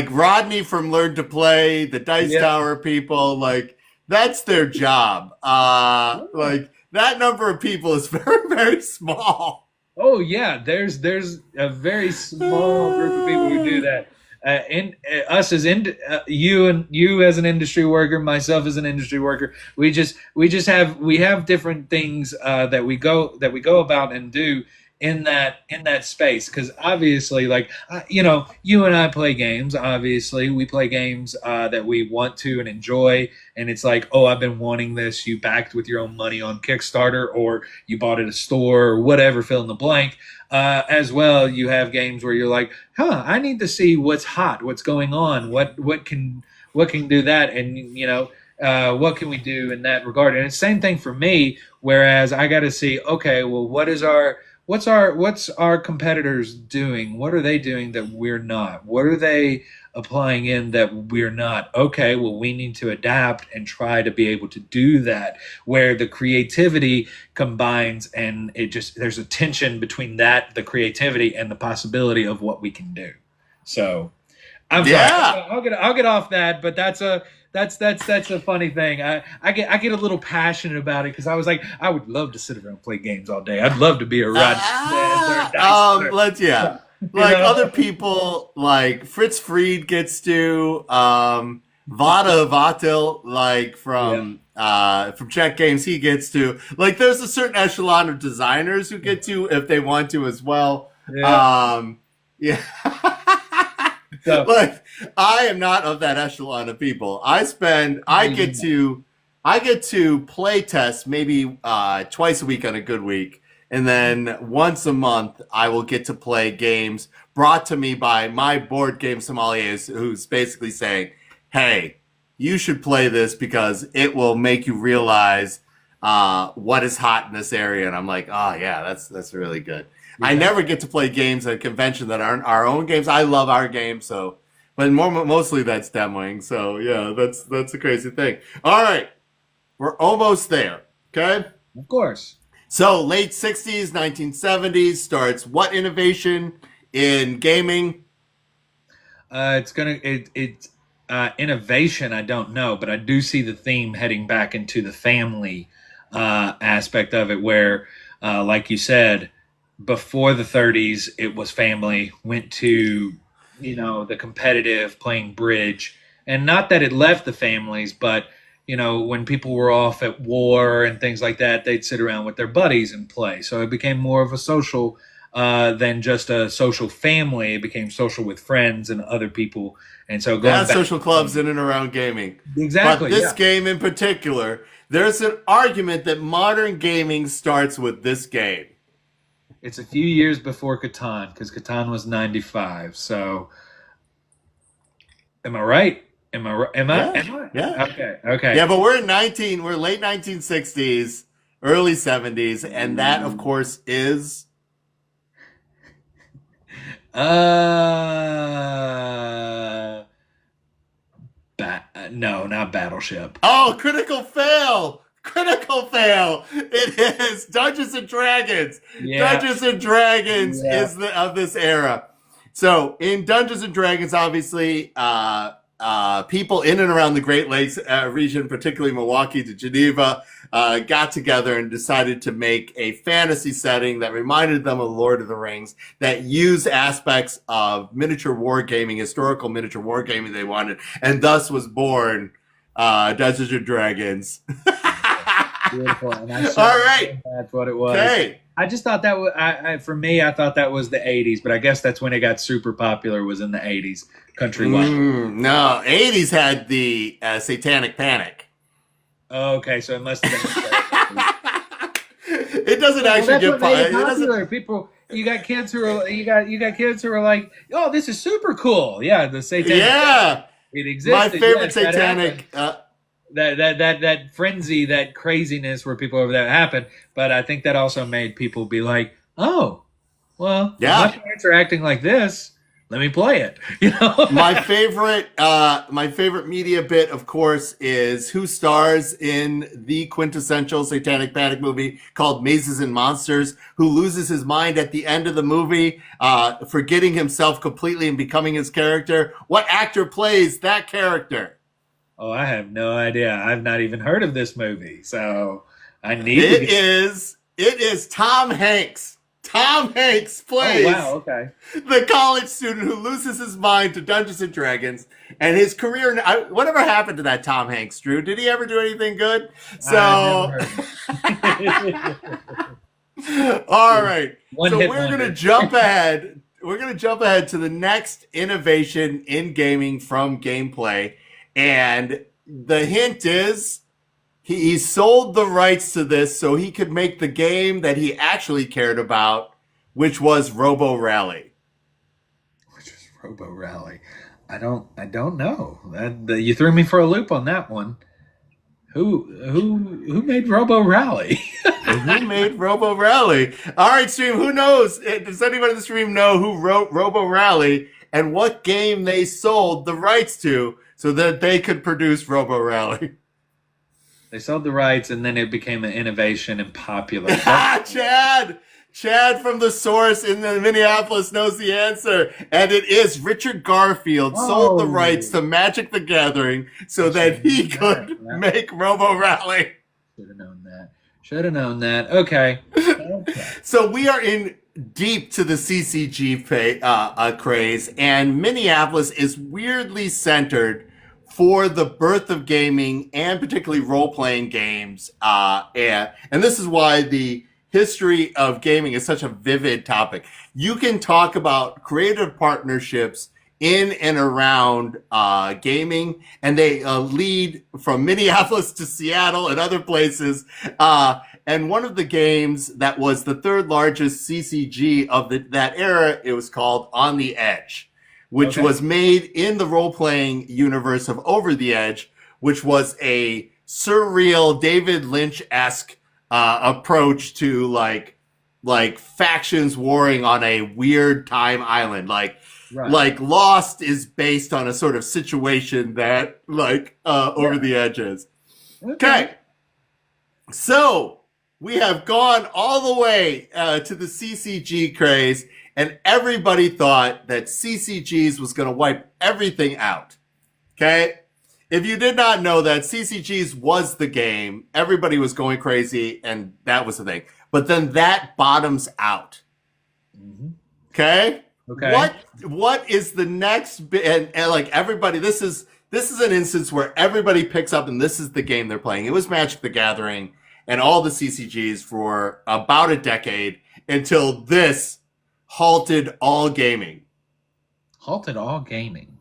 Speaker 1: Rodney from Learn to Play, the Dice Tower people, like that's their job. Like that number of people is very, very small.
Speaker 2: Oh yeah, there's a very small group of people who do that. Us as you as an industry worker, myself as an industry worker, we have different things that we go about and do in that space, because obviously you and I play games. Obviously we play games that we want to and enjoy, and it's like, oh, I've been wanting this. You backed with your own money on Kickstarter, or you bought at a store, or whatever, fill in the blank. As well, you have games where you're like, I need to see what's hot, what's going on, what can do that, and what can we do in that regard. And it's the same thing for me, whereas I got to see, okay, well, what's our competitors doing? What are they doing that we're not? What are they applying in that we're not? Okay, well, we need to adapt and try to be able to do that, where the creativity combines, and there's a tension between the creativity and the possibility of what we can do. So I'm sorry.
Speaker 1: Yeah.
Speaker 2: I'll get off that, but that's a funny thing. I get a little passionate about it because I was like, I would love to sit around and play games all day. I'd love to be a Rod dice player.
Speaker 1: Let's
Speaker 2: You
Speaker 1: like
Speaker 2: know?
Speaker 1: other people like Fritz Fried gets to Vada Vatil like
Speaker 2: Yeah.
Speaker 1: from Czech Games he gets to like there's a certain echelon of designers who get to if they want to as well.
Speaker 2: Yeah.
Speaker 1: Yeah.
Speaker 2: So
Speaker 1: Like I am not of that echelon of people. I get to play test maybe twice a week on a good week, and then once a month I will get to play games brought to me by my board game sommelier, who's basically saying, "Hey, you should play this because it will make you realize what is hot in this area." And I'm like, "Oh yeah, that's really good." I
Speaker 2: yeah.
Speaker 1: never get to play games at a convention that aren't our own games. I love our games, so but mostly that's demoing. So yeah, that's a crazy thing. All right, we're almost there. Okay,
Speaker 2: Of course.
Speaker 1: so late '60s, 1970s starts what innovation in gaming?
Speaker 2: It's innovation. I don't know, but I do see the theme heading back into the family aspect of it, where, like you said, before the 30s, it was family. Went to the competitive playing bridge, and not that it left the families, but when people were off at war and things like that, they'd sit around with their buddies and play. So it became more of a social than just a social family. It became social with friends and other people. And so going
Speaker 1: That's
Speaker 2: back,
Speaker 1: social clubs in and around gaming.
Speaker 2: exactly,
Speaker 1: But this
Speaker 2: yeah.
Speaker 1: game in particular, there's an argument that modern gaming starts with this game.
Speaker 2: It's a few years before Catan because Catan was 95. So am I right? Am I right? Am I?
Speaker 1: Yeah,
Speaker 2: Am I?
Speaker 1: yeah.
Speaker 2: Okay. Okay.
Speaker 1: Yeah, but we're late 1960s, early 70s, and that of course is
Speaker 2: Uh, no, not Battleship.
Speaker 1: oh, critical fail. Critical fail. It is Dungeons and Dragons.
Speaker 2: Yeah.
Speaker 1: Dungeons and Dragons
Speaker 2: Yeah.
Speaker 1: is of this era. So in Dungeons and Dragons, obviously, people in and around the Great Lakes region, particularly Milwaukee to Geneva, got together and decided to make a fantasy setting that reminded them of Lord of the Rings, that used aspects of miniature wargaming, historical miniature wargaming they wanted, and thus was born Dungeons and Dragons.
Speaker 2: Beautiful. And I
Speaker 1: All right.
Speaker 2: that's what it was.
Speaker 1: Okay.
Speaker 2: I just thought that was, for me, I thought that was the 80s, but I guess that's when it got super popular, was in the 80s, countrywide.
Speaker 1: No, 80s had the Satanic Panic.
Speaker 2: Okay, so it must have been.
Speaker 1: It doesn't
Speaker 2: Well,
Speaker 1: actually
Speaker 2: that's
Speaker 1: get
Speaker 2: what made it
Speaker 1: popular.
Speaker 2: popular. People, you got kids who are kids who are like, "Oh, this is super cool." Yeah, the satanic.
Speaker 1: Yeah,
Speaker 2: It existed.
Speaker 1: my favorite
Speaker 2: Yes, that
Speaker 1: Satanic.
Speaker 2: happened. That frenzy, that craziness where people over there happened. But I think that also made people be like, "Oh, well,
Speaker 1: Yeah.
Speaker 2: my parents are acting like this. Let me play it."
Speaker 1: My favorite media bit, of course, is who stars in the quintessential Satanic Panic movie called Mazes and Monsters, who loses his mind at the end of the movie, forgetting himself completely and becoming his character. What actor plays that character?
Speaker 2: Oh, I have no idea. I've not even heard of this movie, so I need to
Speaker 1: It
Speaker 2: get.
Speaker 1: is Tom Hanks. Tom Hanks
Speaker 2: Oh
Speaker 1: plays
Speaker 2: wow, okay.
Speaker 1: the college student who loses his mind to Dungeons and Dragons, and his career. Whatever happened to that Tom Hanks, Drew? Did he ever do anything good? So,
Speaker 2: I've never heard of it.
Speaker 1: all right.
Speaker 2: One
Speaker 1: So
Speaker 2: hit
Speaker 1: we're
Speaker 2: wonder.
Speaker 1: gonna jump ahead. We're gonna jump ahead to the next innovation in gaming from gameplay, and the hint is he sold the rights to this so he could make the game that he actually cared about, which was Robo Rally.
Speaker 2: Which was Robo Rally. I don't know. You threw me for a loop on that one. Who made Robo Rally?
Speaker 1: Who made Robo Rally? All right, stream. Who knows? Does anyone in the stream know who wrote Robo Rally and what game they sold the rights to so that they could produce Robo Rally?
Speaker 2: They sold the rights, and then it became an innovation and popular.
Speaker 1: Chad Chad from the source in the Minneapolis knows the answer, and it is Richard Garfield sold the rights to Magic the Gathering so that he could make Robo Rally.
Speaker 2: Should have known that. Should have known that. Okay.
Speaker 1: So we are in deep to the CCG craze, and Minneapolis is weirdly centered for the birth of gaming and particularly role-playing games. And this is why the history of gaming is such a vivid topic. You can talk about creative partnerships in and around gaming, and they lead from Minneapolis to Seattle and other places. And one of the games that was the third largest CCG of that era, it was called On the Edge, which was made in the role-playing universe of Over the Edge, which was a surreal David Lynch-esque approach to like factions warring on a weird time island. Like Lost is based on a sort of situation that Over the Edge is. Okay. So we have gone all the way to the CCG craze, and everybody thought that CCGs was going to wipe everything out. Okay? If you did not know that CCGs was the game, everybody was going crazy, and that was the thing. But then that bottoms out. Okay?
Speaker 2: Okay.
Speaker 1: What is the next bit? And like everybody, this is an instance where everybody picks up, and this is the game they're playing. It was Magic the Gathering and all the CCGs for about a decade until this halted all gaming.
Speaker 2: Halted all gaming.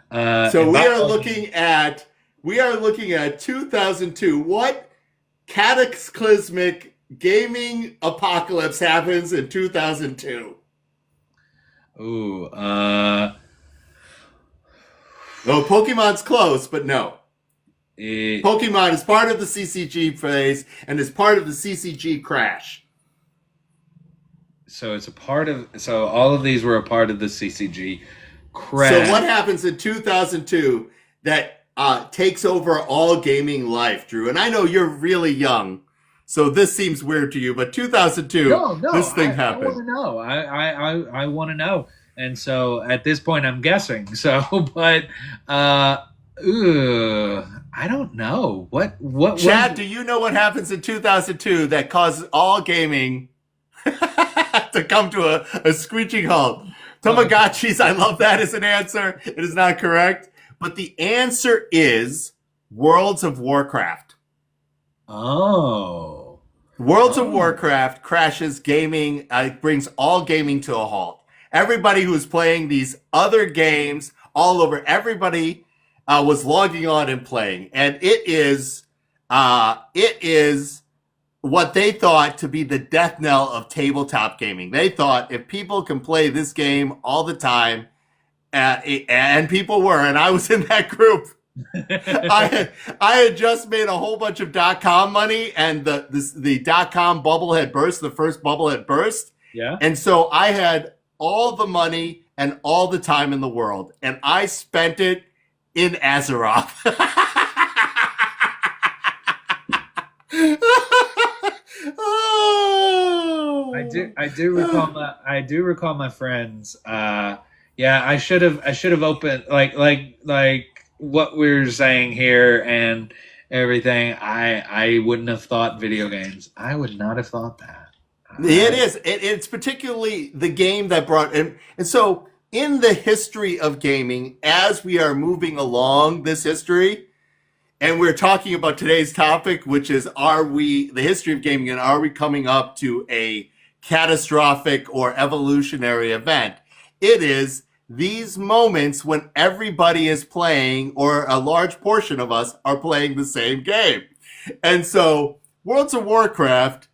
Speaker 1: So we are looking at 2002. What cataclysmic gaming apocalypse happens in 2002?
Speaker 2: Ooh.
Speaker 1: Oh, Pokemon's close, but no. Pokemon is part of the CCG phase and is part of the CCG crash.
Speaker 2: So it's a part of. So all of these were a part of the CCG crash.
Speaker 1: So what happens in 2002 that takes over all gaming life, Drew? And I know you're really young, so this seems weird to you. But 2002, this thing happened.
Speaker 2: I want to know. I want to know. And so at this point, I'm guessing. So, but I don't know. What
Speaker 1: Chad, do you know what happens in 2002 that causes all gaming to come to a screeching halt? Tamagotchis, I love that as an answer. It is not correct. But the answer is Worlds of Warcraft.
Speaker 2: Oh.
Speaker 1: Worlds of Warcraft crashes gaming, brings all gaming to a halt. Everybody who was playing these other games all over, everybody was logging on and playing. And it is what they thought to be the death knell of tabletop gaming. They thought if people can play this game all the time, and people were, and I was in that group. I had just made a whole bunch of .com money, and the .com bubble had burst. The first bubble had burst.
Speaker 2: Yeah.
Speaker 1: And so I had all the money and all the time in the world, and I spent it in Azeroth. Oh.
Speaker 2: I do recall my friends. Yeah, I should have opened like what we're saying here and everything. I wouldn't have thought video games. I would not have thought that.
Speaker 1: It is. It's particularly the game that brought and so in the history of gaming, as we are moving along this history, and we're talking about today's topic, which is the history of gaming, and are we coming up to a catastrophic or evolutionary event? It is these moments when everybody is playing, or a large portion of us are playing the same game. And so Worlds of Warcraft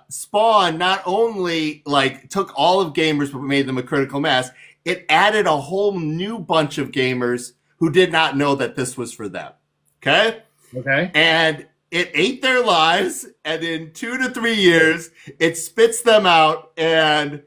Speaker 1: Spawn not only took all of gamers but made them a critical mass, it added a whole new bunch of gamers who did not know that this was for them. Okay? And it ate their lives, and in 2 to 3 years, it spits them out, and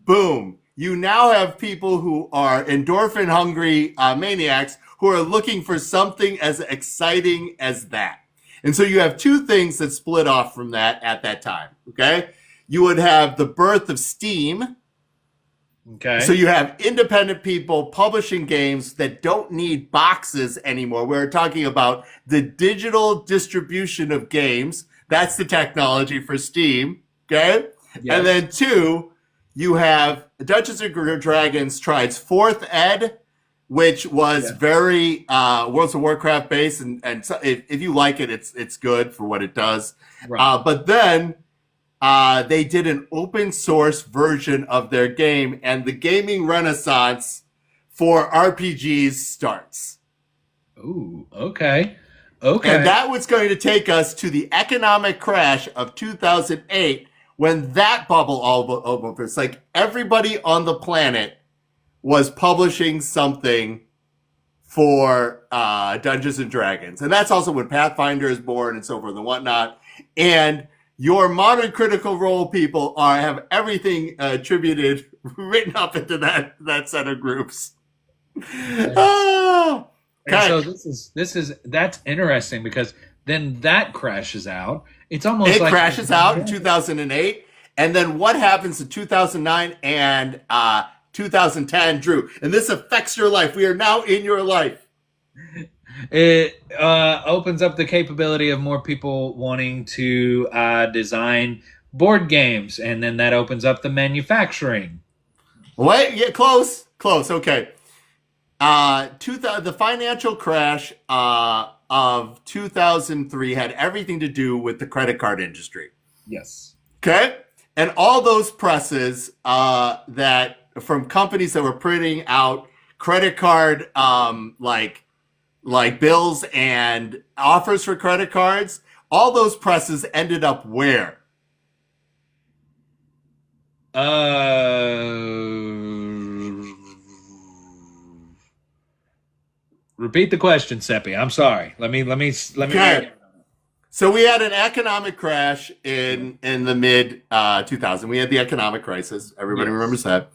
Speaker 1: boom. You now have people who are endorphin-hungry maniacs who are looking for something as exciting as that. And so you have two things that split off from that at that time, okay? You would have the birth of Steam.
Speaker 2: Okay.
Speaker 1: So you have independent people publishing games that don't need boxes anymore. We're talking about the digital distribution of games. That's the technology for Steam. Okay.
Speaker 2: Yes.
Speaker 1: And then 2, you have Dungeons and Dragons tried its 4th ed, which was very World of Warcraft based, and so if you like it, it's good for what it does.
Speaker 2: Right.
Speaker 1: But then they did an open source version of their game, and the gaming renaissance for RPGs starts.
Speaker 2: Ooh, okay. Okay.
Speaker 1: And that was going to take us to the economic crash of 2008 when that bubble all over. It's like everybody on the planet was publishing something for Dungeons and Dragons. And that's also when Pathfinder is born and so forth and whatnot. And your modern Critical Role people have everything attributed, written up into that set of groups. Oh,
Speaker 2: and so that's interesting because then that crashes out. It's almost like
Speaker 1: crashes out in 2008. And then what happens in 2009 and 2010, Drew? And this affects your life. We are now in your life.
Speaker 2: It opens up the capability of more people wanting to design board games, and then that opens up the manufacturing.
Speaker 1: Wait, yeah, close. Okay. The financial crash of 2003 had everything to do with the credit card industry.
Speaker 2: Yes.
Speaker 1: Okay, and all those presses that from companies that were printing out credit card like bills and offers for credit cards, all those presses ended up where?
Speaker 2: Repeat the question, Seppi. I'm sorry. Let me.
Speaker 1: Okay. So we had an economic crash in the mid 2000s. We had the economic crisis. Everybody remembers that.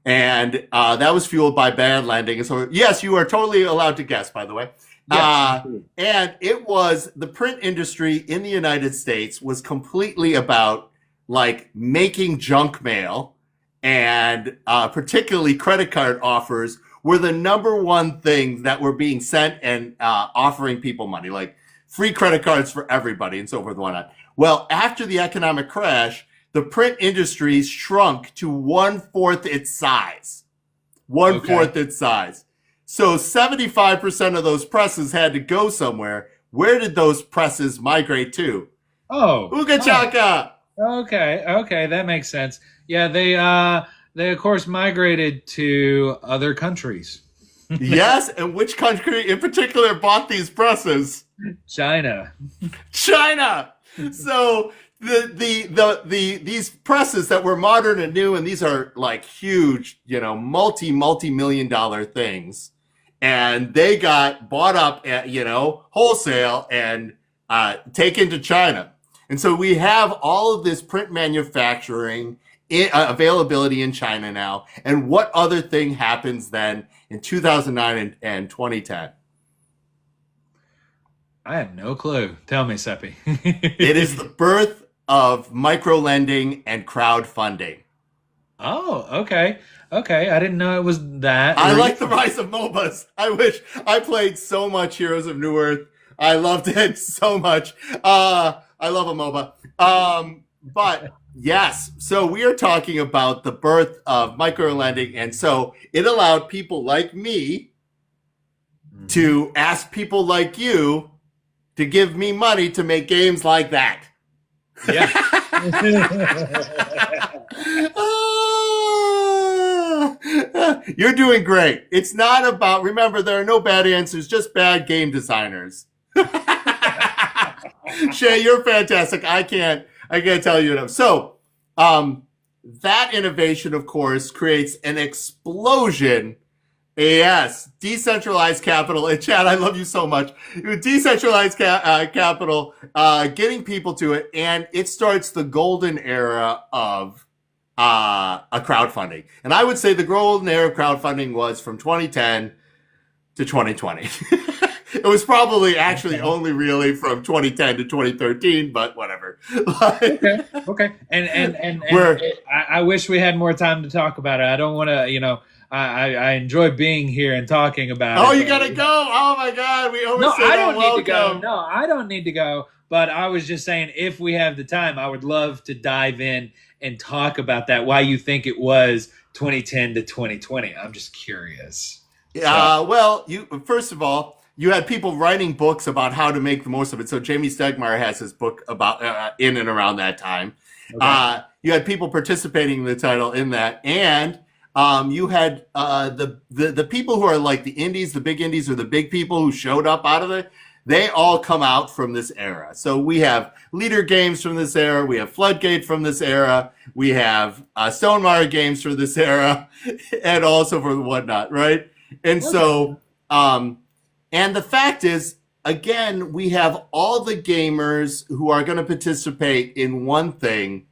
Speaker 1: And that was fueled by bad lending. And so, yes, you are totally allowed to guess, by the way.
Speaker 2: Yes.
Speaker 1: And it was the print industry in the United States was completely about like making junk mail, and particularly credit card offers were the number one thing that were being sent and offering people money, like free credit cards for everybody and so forth and whatnot. Well, after the economic crash, the print industry shrunk to 1/4 its size. 1/4 its size. So 75% of those presses had to go somewhere. Where did those presses migrate to?
Speaker 2: Oh.
Speaker 1: Ooga chaka!
Speaker 2: Okay, that makes sense. Yeah, they of course migrated to other countries.
Speaker 1: Yes, and which country in particular bought these presses?
Speaker 2: China.
Speaker 1: So these presses that were modern and new, and these are like huge, multi-million dollar things, and they got bought up at wholesale and taken to China. And so we have all of this print manufacturing availability in China now. And what other thing happens then in 2009 and 2010?
Speaker 2: I have no clue. Tell me, Seppi.
Speaker 1: It is the birth of micro-lending and crowdfunding.
Speaker 2: Oh, okay. I didn't know it was that.
Speaker 1: I like the rise of MOBAs. I wish I played so much Heroes of New Earth. I loved it so much. I love a MOBA. But yes, so we are talking about the birth of micro-lending. And so it allowed people like me to ask people like you to give me money to make games like that.
Speaker 2: Yeah.
Speaker 1: You're doing great. It's not about, remember, there are no bad answers, just bad game designers. Shay, you're fantastic. I can't tell you enough. So, that innovation, of course, creates an explosion. Yes, decentralized capital. And Chad, I love you so much. Decentralized capital, getting people to it, and it starts the golden era of a crowdfunding. And I would say the golden era of crowdfunding was from 2010 to 2020. It was probably actually only really from 2010 to 2013, but whatever. Like,
Speaker 2: Okay. Okay. And
Speaker 1: we're
Speaker 2: I wish we had more time to talk about it. I don't want to, I enjoy being here and talking about
Speaker 1: oh,
Speaker 2: it,
Speaker 1: you
Speaker 2: but
Speaker 1: gotta go! Oh my God, we
Speaker 2: no,
Speaker 1: overstayed
Speaker 2: I
Speaker 1: our
Speaker 2: don't need to go.
Speaker 1: welcome.
Speaker 2: No, I don't need to go. But I was just saying, if we have the time, I would love to dive in and talk about that. Why you think it was 2010 to 2020? I'm just curious. So,
Speaker 1: Well, you first of all, you had people writing books about how to make the most of it. So Jamie Stegmaier has his book about in and around that time.
Speaker 2: okay.
Speaker 1: You had people participating in the title in that, and you had the people who are like the indies, the big indies, or the big people who showed up out of it. They all come out from this era. So we have Leader Games from this era. We have Floodgate from this era. We have Stonemaier Games from this era, and also for the whatnot, right? And
Speaker 2: Okay.
Speaker 1: so, and the fact is, again, we have all the gamers who are going to participate in one thing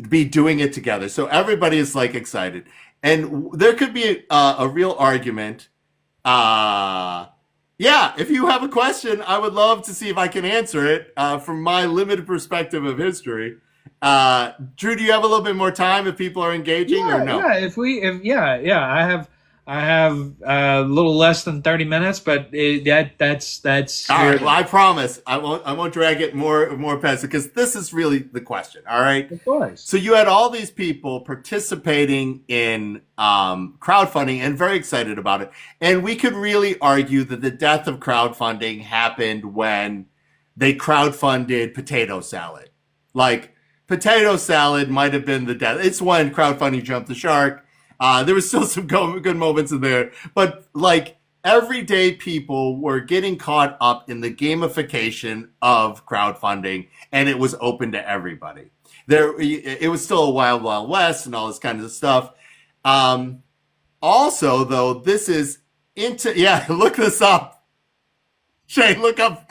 Speaker 1: be doing it together. So everybody is like excited. And there could be a real argument. Yeah, if you have a question, I would love to see if I can answer it from my limited perspective of history. Drew, do you have a little bit more time if people are engaging or
Speaker 2: Yeah,
Speaker 1: no?
Speaker 2: yeah. Yeah. I have a little less than 30 minutes, but that's
Speaker 1: All
Speaker 2: here.
Speaker 1: right. Well, I promise I won't drag it more past it because this is really the question. All right.
Speaker 2: Of course.
Speaker 1: So you had all these people participating in crowdfunding and very excited about it. And we could really argue that the death of crowdfunding happened when they crowdfunded potato salad. Like potato salad might have been the death. It's when crowdfunding jumped the shark. There was still some good moments in there, but like everyday people were getting caught up in the gamification of crowdfunding, and it was open to everybody. It was still a wild west and all this kind of stuff. Also, though, this is into yeah. Look this up. Shane, look up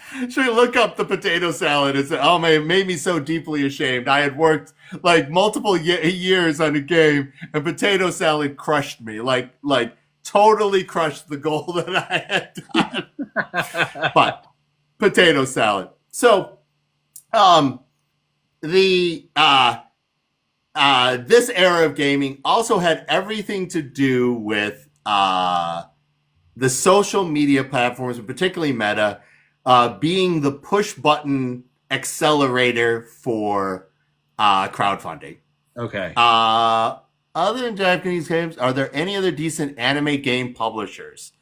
Speaker 1: the potato salad. It's oh man, it made me so deeply ashamed. I had worked like multiple years on a game, and potato salad crushed me. Like totally crushed the goal that I had done. But potato salad. So, the this era of gaming also had everything to do with the social media platforms, and particularly Meta, being the push button accelerator for crowdfunding.
Speaker 2: Okay.
Speaker 1: Other than Japanese games, are there any other decent anime game publishers?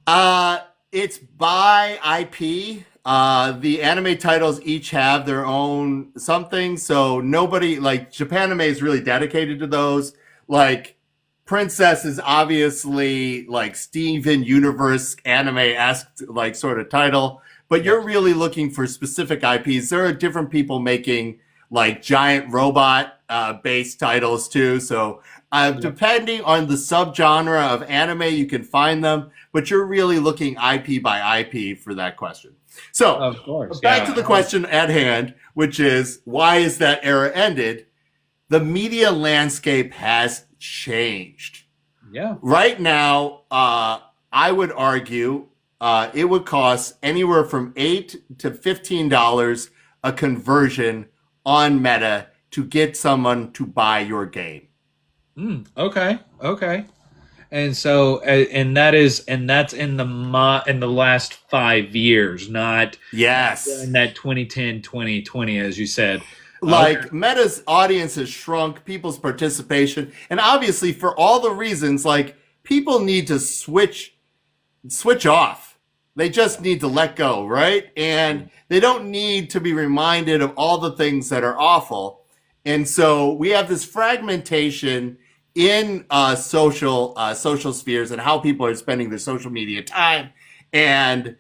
Speaker 1: It's by IP. The anime titles each have their own something, so nobody like Japanime is really dedicated to those. Like Princess is obviously like Steven Universe anime-esque like sort of title, but you're really looking for specific IPs. There are different people making like giant robot based titles too. So depending on the subgenre of anime, you can find them, but you're really looking IP by IP for that question. So
Speaker 2: Of course.
Speaker 1: back to the question at hand, which is why is that era ended? The media landscape has changed.
Speaker 2: Yeah.
Speaker 1: Right now, I would argue it would cost anywhere from $8 to $15 a conversion on Meta to get someone to buy your game.
Speaker 2: Okay. Okay. And so, that's in the last 5 years, not
Speaker 1: Yes.
Speaker 2: in that 2010, 2020, as you said.
Speaker 1: Like Meta's audience has shrunk, people's participation, and obviously for all the reasons, like people need to switch off. They just need to let go, right? And they don't need to be reminded of all the things that are awful. And so we have this fragmentation in social spheres and how people are spending their social media time, and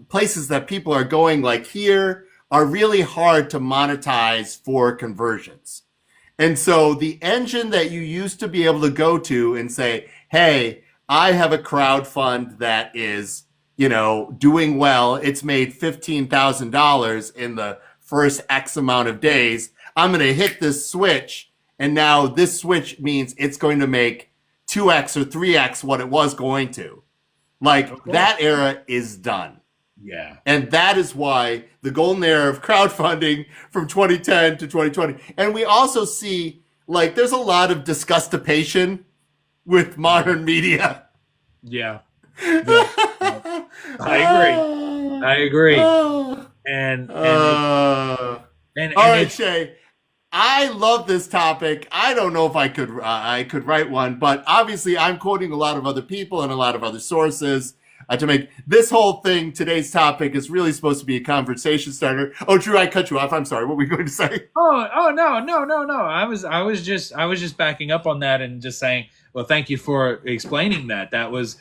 Speaker 1: places that people are going like here are really hard to monetize for conversions. And so the engine that you used to be able to go to and say, hey, I have a crowd fund that is, doing well. It's made $15,000 in the first X amount of days. I'm going to hit this switch. And now this switch means it's going to make 2X or 3X what it was going to. Like
Speaker 2: Of course.
Speaker 1: that era is done.
Speaker 2: Yeah.
Speaker 1: And that is why the golden era of crowdfunding from 2010 to 2020. And we also see like there's a lot of disgustation with modern media.
Speaker 2: Yeah. Yeah. Yeah. I agree. I agree. And
Speaker 1: All
Speaker 2: and
Speaker 1: right,
Speaker 2: it's
Speaker 1: Shay. I love this topic. I don't know if I could write one, but obviously I'm quoting a lot of other people and a lot of other sources to make this whole thing. Today's topic is really supposed to be a conversation starter. Oh, Drew, I cut you off. I'm sorry. What were we going to say?
Speaker 2: oh no. I was just backing up on that and just saying, well, thank you for explaining that. That was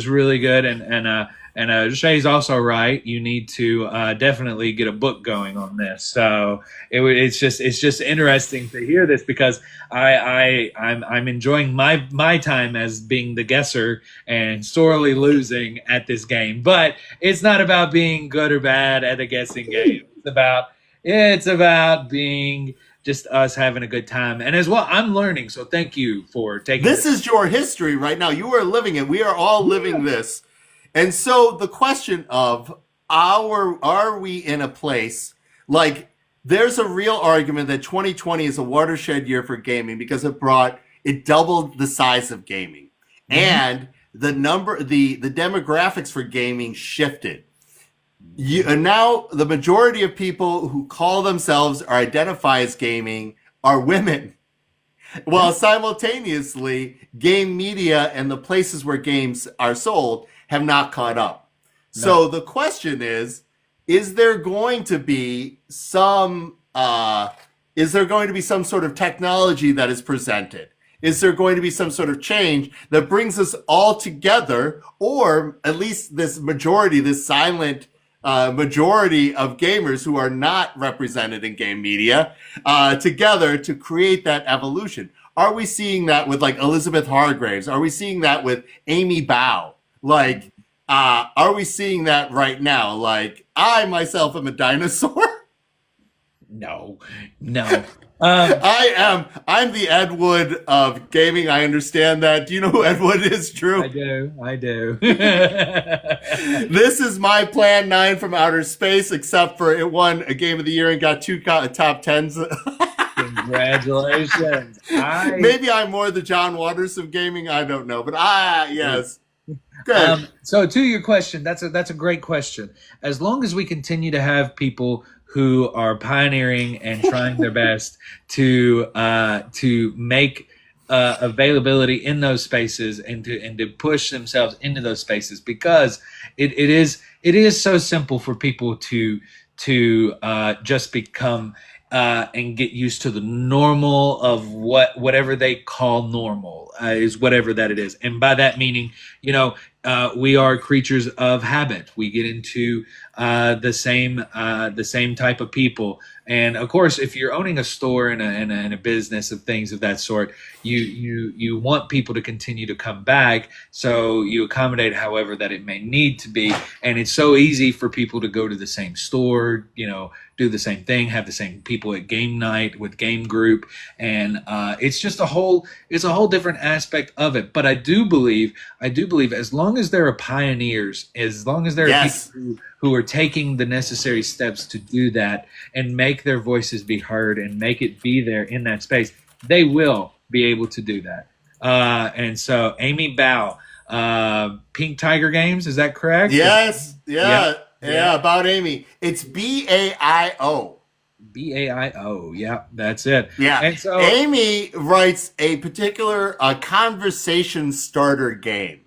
Speaker 2: really good. And Shay's also right. You need to definitely get a book going on this. So it's just interesting to hear this because I'm enjoying my time as being the guesser and sorely losing at this game. But it's not about being good or bad at a guessing game. It's about being just us having a good time. And as well, I'm learning. So thank you for taking
Speaker 1: This is your history right now. You are living it. We are all living this. And so the question of are we in a place like there's a real argument that 2020 is a watershed year for gaming because it doubled the size of gaming. And the demographics for gaming shifted. And now the majority of people who call themselves or identify as gaming are women. While simultaneously, game media and the places where games are sold have not caught up. So the question is there going to be some sort of technology that is presented? Is there going to be some sort of change that brings us all together, or at least this silent majority of gamers who are not represented in game media together to create that evolution? Are we seeing that with like Elizabeth Hargraves? Are we seeing that with Amy Bao? Like, are we seeing that right now? Like, I myself am a dinosaur.
Speaker 2: No, no.
Speaker 1: I'm the Ed Wood of gaming. I understand that. Do you know who Ed Wood is, Drew?
Speaker 2: I do.
Speaker 1: This is my Plan 9 from outer space, except for it won a game of the year and got two top tens.
Speaker 2: Congratulations.
Speaker 1: Maybe I'm more the John Waters of gaming. I don't know, but yes. Good.
Speaker 2: So to your question, that's a great question. As long as we continue to have people who are pioneering and trying their best to make availability in those spaces and to push themselves into those spaces, because it is so simple for people to just become and get used to the normal of whatever they call normal is whatever that it is. And by that meaning, we are creatures of habit. We get into the same type of people. And of course, if you're owning a store and a business of things of that sort, you want people to continue to come back. So you accommodate however that it may need to be. And it's so easy for people to go to the same store, do the same thing, have the same people at game night with game group. And it's just a whole different aspect of it. But I do believe as long as there are pioneers, as long as there are people who are taking the necessary steps to do that and make their voices be heard and make it be there in that space, they will be able to do that. And so Amy Bao, Pink Tiger Games, is that correct?
Speaker 1: Yes. Yeah, about Amy. It's BAIO.
Speaker 2: BAIO. Yeah, that's it.
Speaker 1: Yeah.
Speaker 2: And so
Speaker 1: Amy writes a particular conversation starter game.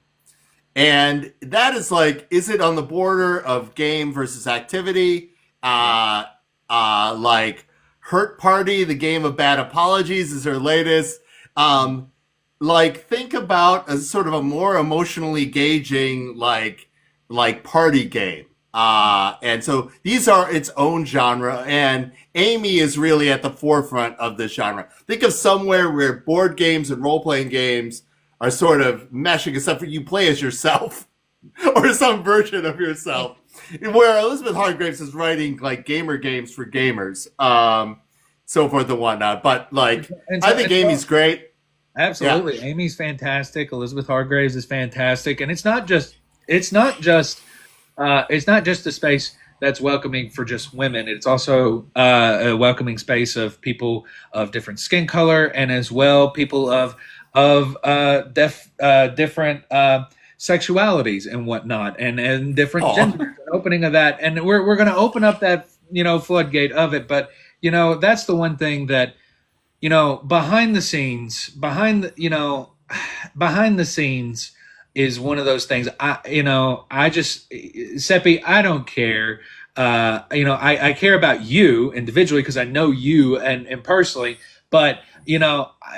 Speaker 1: And that is like, is it on the border of game versus activity? Like Hurt Party, the game of bad apologies, is her latest. Like, think about a sort of a more emotionally engaging, like party game. And so these are its own genre, and Amy is really at the forefront of this genre. Think of somewhere where board games and role-playing games are sort of meshing, except for you play as yourself or some version of yourself. Where Elizabeth Hargraves is writing like gamer games for gamers, so forth and whatnot. But like, I think Amy's great.
Speaker 2: Absolutely. Yeah. Amy's fantastic. Elizabeth Hargraves is fantastic. And it's not just it's not just a space that's welcoming for just women. It's also a welcoming space of people of different skin color, and as well people of different sexualities and whatnot, and different
Speaker 1: Oh,
Speaker 2: genders. An opening of that, and we're going to open up that floodgate of it. But that's the one thing that behind the scenes, behind the scenes is one of those things. I just, Seppi, I don't care. I care about you individually because I know you and personally, but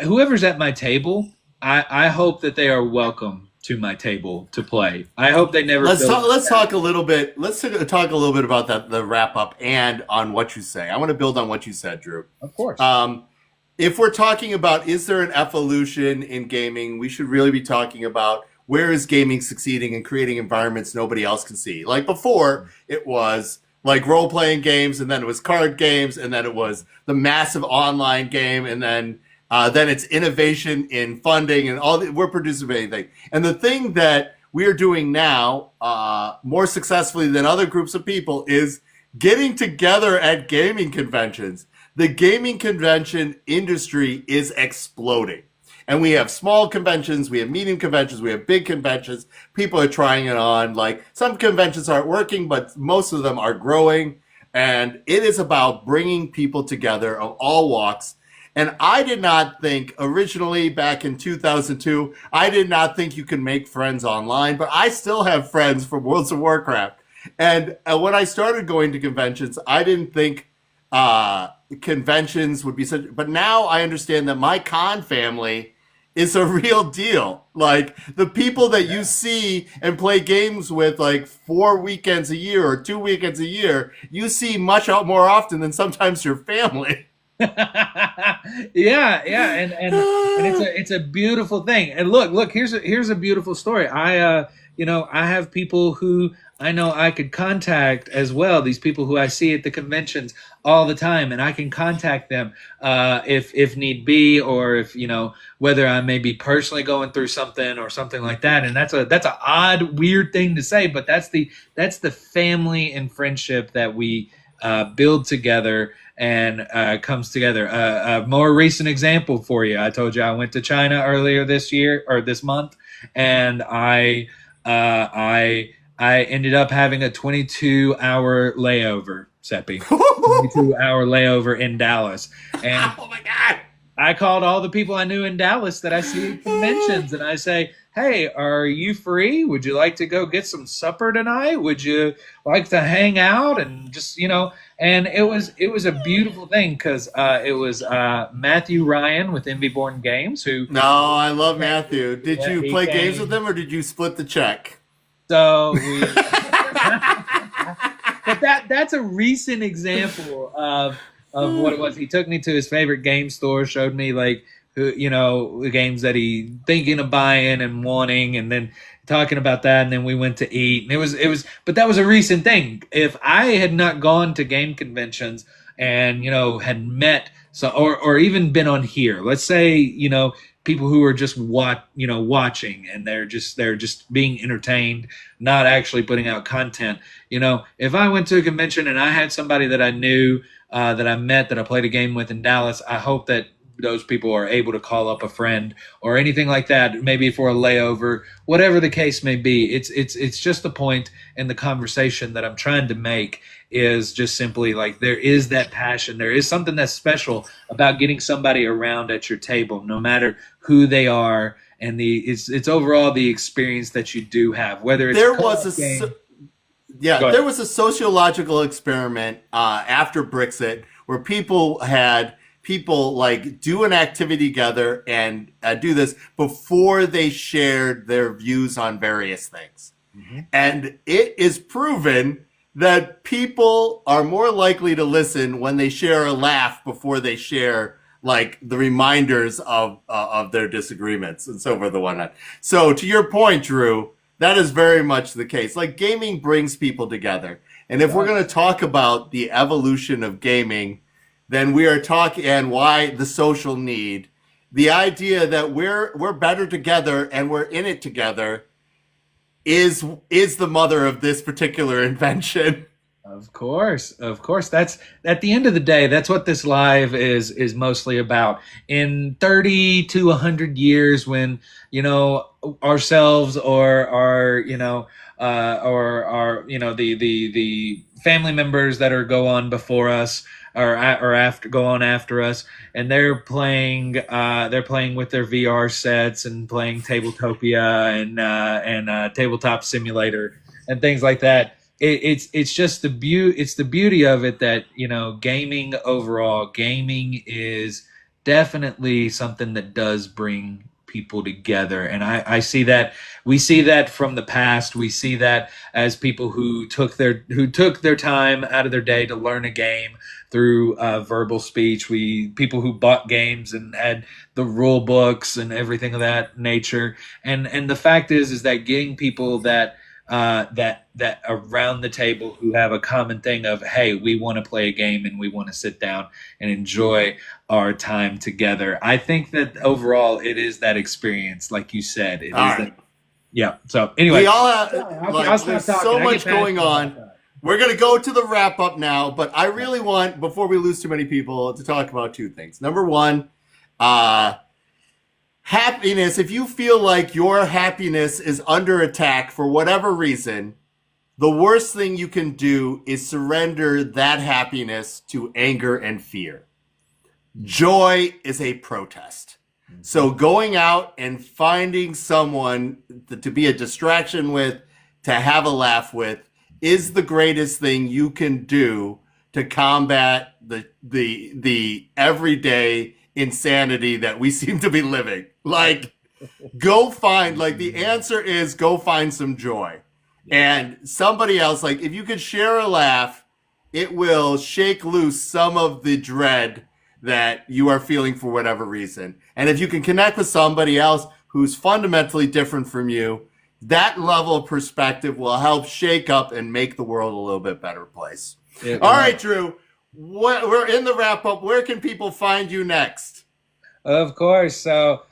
Speaker 2: whoever's at my table, I hope that they are welcome to my table to play. I hope they never
Speaker 1: let's
Speaker 2: feel
Speaker 1: talk.
Speaker 2: left
Speaker 1: Let's
Speaker 2: out.
Speaker 1: talk a little bit. Let's talk a little bit about that, the wrap up, and on what you say. I want to build on what you said, Drew.
Speaker 2: Of course.
Speaker 1: Um, if we're talking about is there an evolution in gaming, we should really be talking about where is gaming succeeding in creating environments nobody else can see. Like before, it was like role playing games, and then it was card games, and then it was the massive online game, and then it's innovation in funding and all. We're producing anything, and the thing that we are doing now more successfully than other groups of people is getting together at gaming conventions. The gaming convention industry is exploding. And we have small conventions, we have medium conventions, we have big conventions. People are trying it on. Like some conventions aren't working, but most of them are growing. And it is about bringing people together of all walks. And I did not think originally back in 2002, I did not think you could make friends online, but I still have friends from Worlds of Warcraft. And when I started going to conventions, I didn't think conventions would be such, but now I understand that my con family is a real deal. Like the people that you see and play games with like 4 weekends a year or 2 weekends a year, you see much more often than sometimes your family.
Speaker 2: Yeah, and it's a beautiful thing. And look, here's a beautiful story. I have people who I know I could contact as well. These people who I see at the conventions all the time, and I can contact them if need be, or if whether I may be personally going through something or something like that. And that's a odd, weird thing to say, but that's the family and friendship that we build together and comes together. A more recent example for you. I told you I went to China earlier this year or this month, and I ended up having a 22-hour layover, Seppi. 22-hour layover in Dallas, and
Speaker 1: Oh my God.
Speaker 2: I called all the people I knew in Dallas that I see at conventions, and I say, "Hey, are you free? Would you like to go get some supper tonight? Would you like to hang out and just And it was a beautiful thing because it was Matthew Ryan with Envy Born Games who
Speaker 1: No, I love Matthew. Did
Speaker 2: yeah,
Speaker 1: you
Speaker 2: he
Speaker 1: play games with
Speaker 2: came.
Speaker 1: him or did you split the check?
Speaker 2: So we but that's a recent example of what it was. He took me to his favorite game store, showed me like the games that he thinking of buying and wanting, and then talking about that, and then we went to eat, and it was but that was a recent thing. If I had not gone to game conventions and had met or even been on here, let's say people who are just watching, and they're just being entertained, not actually putting out content. If I went to a convention and I had somebody that I knew, that I met, that I played a game with in Dallas, I hope that those people are able to call up a friend or anything like that, maybe for a layover, whatever the case may be. It's just the point in the conversation that I'm trying to make is just simply like there is that passion. There is something that's special about getting somebody around at your table, no matter who they are, and it's overall the experience that you do have, whether it's a
Speaker 1: There was
Speaker 2: co-op game.
Speaker 1: yeah,
Speaker 2: Go ahead.
Speaker 1: there was a sociological experiment after Brexit where people like do an activity together and do this before they shared their views on various things.
Speaker 2: Mhm.
Speaker 1: And it is proven that people are more likely to listen when they share a laugh before they share like the reminders of their disagreements and so forth and whatnot. So to your point, Drew, that is very much the case. Like gaming brings people together. And if we're going to talk about the evolution of gaming, then we are talking and why the social need, the idea that we're better together and we're in it together is the mother of this particular invention.
Speaker 2: Of course. That's at the end of the day. That's what this live is mostly about. In 30 to 100 years, when ourselves or our or our the family members that are go on before us or after go on after us, and they're playing with their VR sets and playing Tabletopia and Tabletop Simulator and things like that. It's just it's the beauty of it that gaming is definitely something that does bring people together. And I see that we see that from the past. We see that as people who took their time out of their day to learn a game through verbal speech. People who bought games and had the rule books and everything of that nature. And the fact is that getting people that around the table who have a common thing of, hey, we want to play a game and we want to sit down and enjoy our time together. I think that overall it is that experience, like you said. Yeah. So anyway,
Speaker 1: we all have, there's so much going on. We're going to go to the wrap up now, but I really want, before we lose too many people, to talk about two things. Number one, happiness. If you feel like your happiness is under attack for whatever reason, the worst thing you can do is surrender that happiness to anger and fear. Joy is a protest. So going out and finding someone to be a distraction with, to have a laugh with, is the greatest thing you can do to combat the everyday insanity that we seem to be living. Like, the answer is go find some joy. And somebody else, like, if you could share a laugh, it will shake loose some of the dread that you are feeling for whatever reason. And if you can connect with somebody else who's fundamentally different from you, that level of perspective will help shake up and make the world a little bit better place. All right, Drew, we're in the wrap up. Where can people find you next?
Speaker 2: Of course. So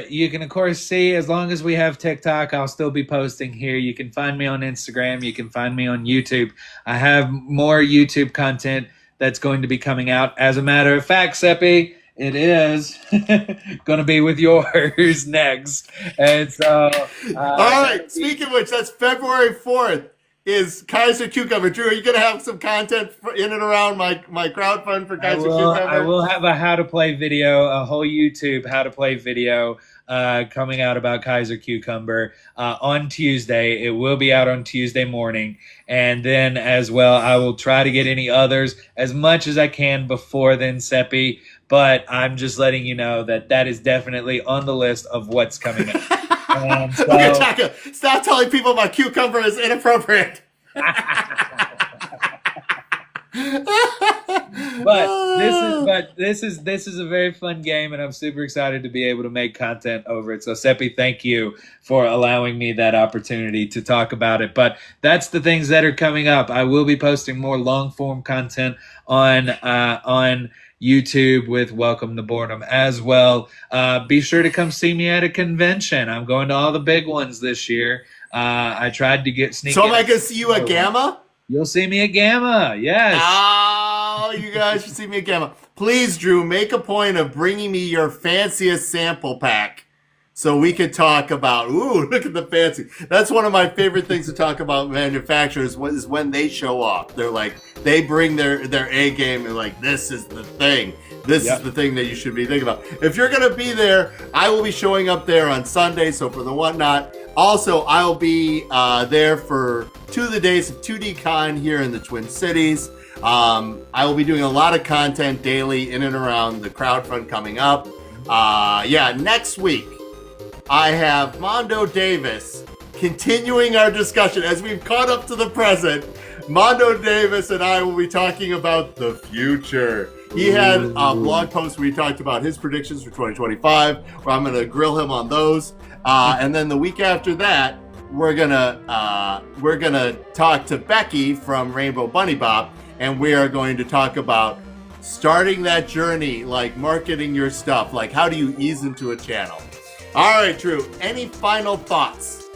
Speaker 2: you can, of course, see, as long as we have TikTok, I'll still be posting here. You can find me on Instagram. You can find me on YouTube. I have more YouTube content that's going to be coming out. As a matter of fact, Seppi, it is going to be with yours next. And so,
Speaker 1: all right. Speaking of which, that's February 4th. Is Kaiser Cucumber. Drew, are you going to have some content in and around my crowdfund for Kaiser Cucumber?
Speaker 2: I will have a how to play video, a whole YouTube how to play video coming out about Kaiser Cucumber on Tuesday. It will be out on Tuesday morning. And then as well, I will try to get any others as much as I can before then, Seppi. But I'm just letting you know that is definitely on the list of what's coming up.
Speaker 1: Stop telling people my cucumber is inappropriate.
Speaker 2: But this is a very fun game, and I'm super excited to be able to make content over it. So Seppi, thank you for allowing me that opportunity to talk about it. But that's the things that are coming up. I will be posting more long form content on YouTube with Welcome to Boredom as well. Be sure to come see me at a convention. I'm going to all the big ones this year. I tried to get sneaky.
Speaker 1: So am I going to see you at Gamma?
Speaker 2: You'll see me at Gamma, yes.
Speaker 1: Oh, you guys should see me at Gamma. Please, Drew, make a point of bringing me your fanciest sample pack so we could talk about, ooh, look at the fancy. That's one of my favorite things to talk about manufacturers is when they show off. They're like, they bring their A game and like, this is the thing. This is the thing that you should be thinking about. If you're going to be there, I will be showing up there on Sunday. So for the whatnot, also, I'll be there for 2 of the days of 2D Con here in the Twin Cities. I will be doing a lot of content daily in and around the crowdfund coming up. Next week, I have Mondo Davis continuing our discussion as we've caught up to the present. Mondo Davis and I will be talking about the future. He had a blog post where he talked about his predictions for 2025, where I'm going to grill him on those. And then the week after that, we're gonna talk to Becky from Rainbow Bunny Bop, and we are going to talk about starting that journey, like marketing your stuff, like how do you ease into a channel. All right, Drew, any final thoughts?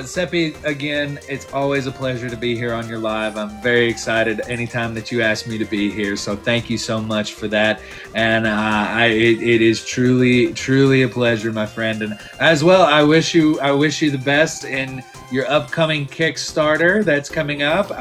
Speaker 2: Seppi, again, it's always a pleasure to be here on your live. I'm very excited anytime that you ask me to be here. So thank you so much for that. And it is truly a pleasure, my friend. And as well, I wish you the best in your upcoming Kickstarter that's coming up.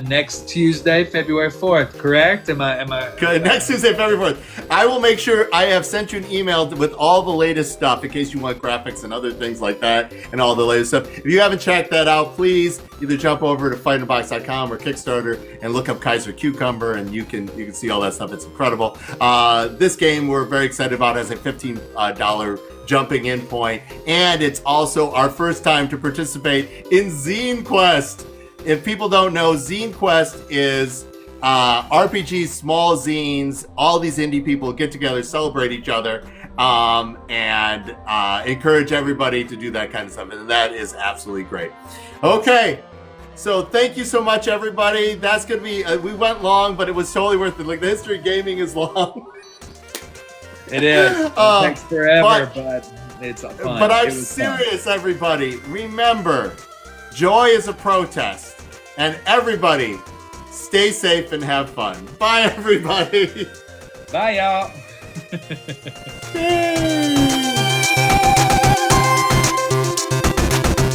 Speaker 2: Next Tuesday, February 4th, correct? Am I
Speaker 1: Good. Next Tuesday, February 4th. I will make sure I have sent you an email with all the latest stuff in case you want graphics and other things like that and all the latest stuff. If you haven't checked that out, please either jump over to fightinthebox.com or Kickstarter and look up Kaiser Cucumber, and you can see all that stuff. It's incredible. This game we're very excited about has a $15 jumping in point, and it's also our first time to participate in Zine Quest. If people don't know, Zine Quest is RPGs, small zines. All these indie people get together, celebrate each other, and encourage everybody to do that kind of stuff. And that is absolutely great. Okay, so thank you so much, everybody. That's going to be, we went long, but it was totally worth it. Like, the history of gaming is long.
Speaker 2: It is. It takes forever, but it's fun.
Speaker 1: But I'm serious, everybody. Remember, joy is a protest. And everybody, stay safe and have fun. Bye, everybody.
Speaker 2: Bye, y'all.
Speaker 1: Yay.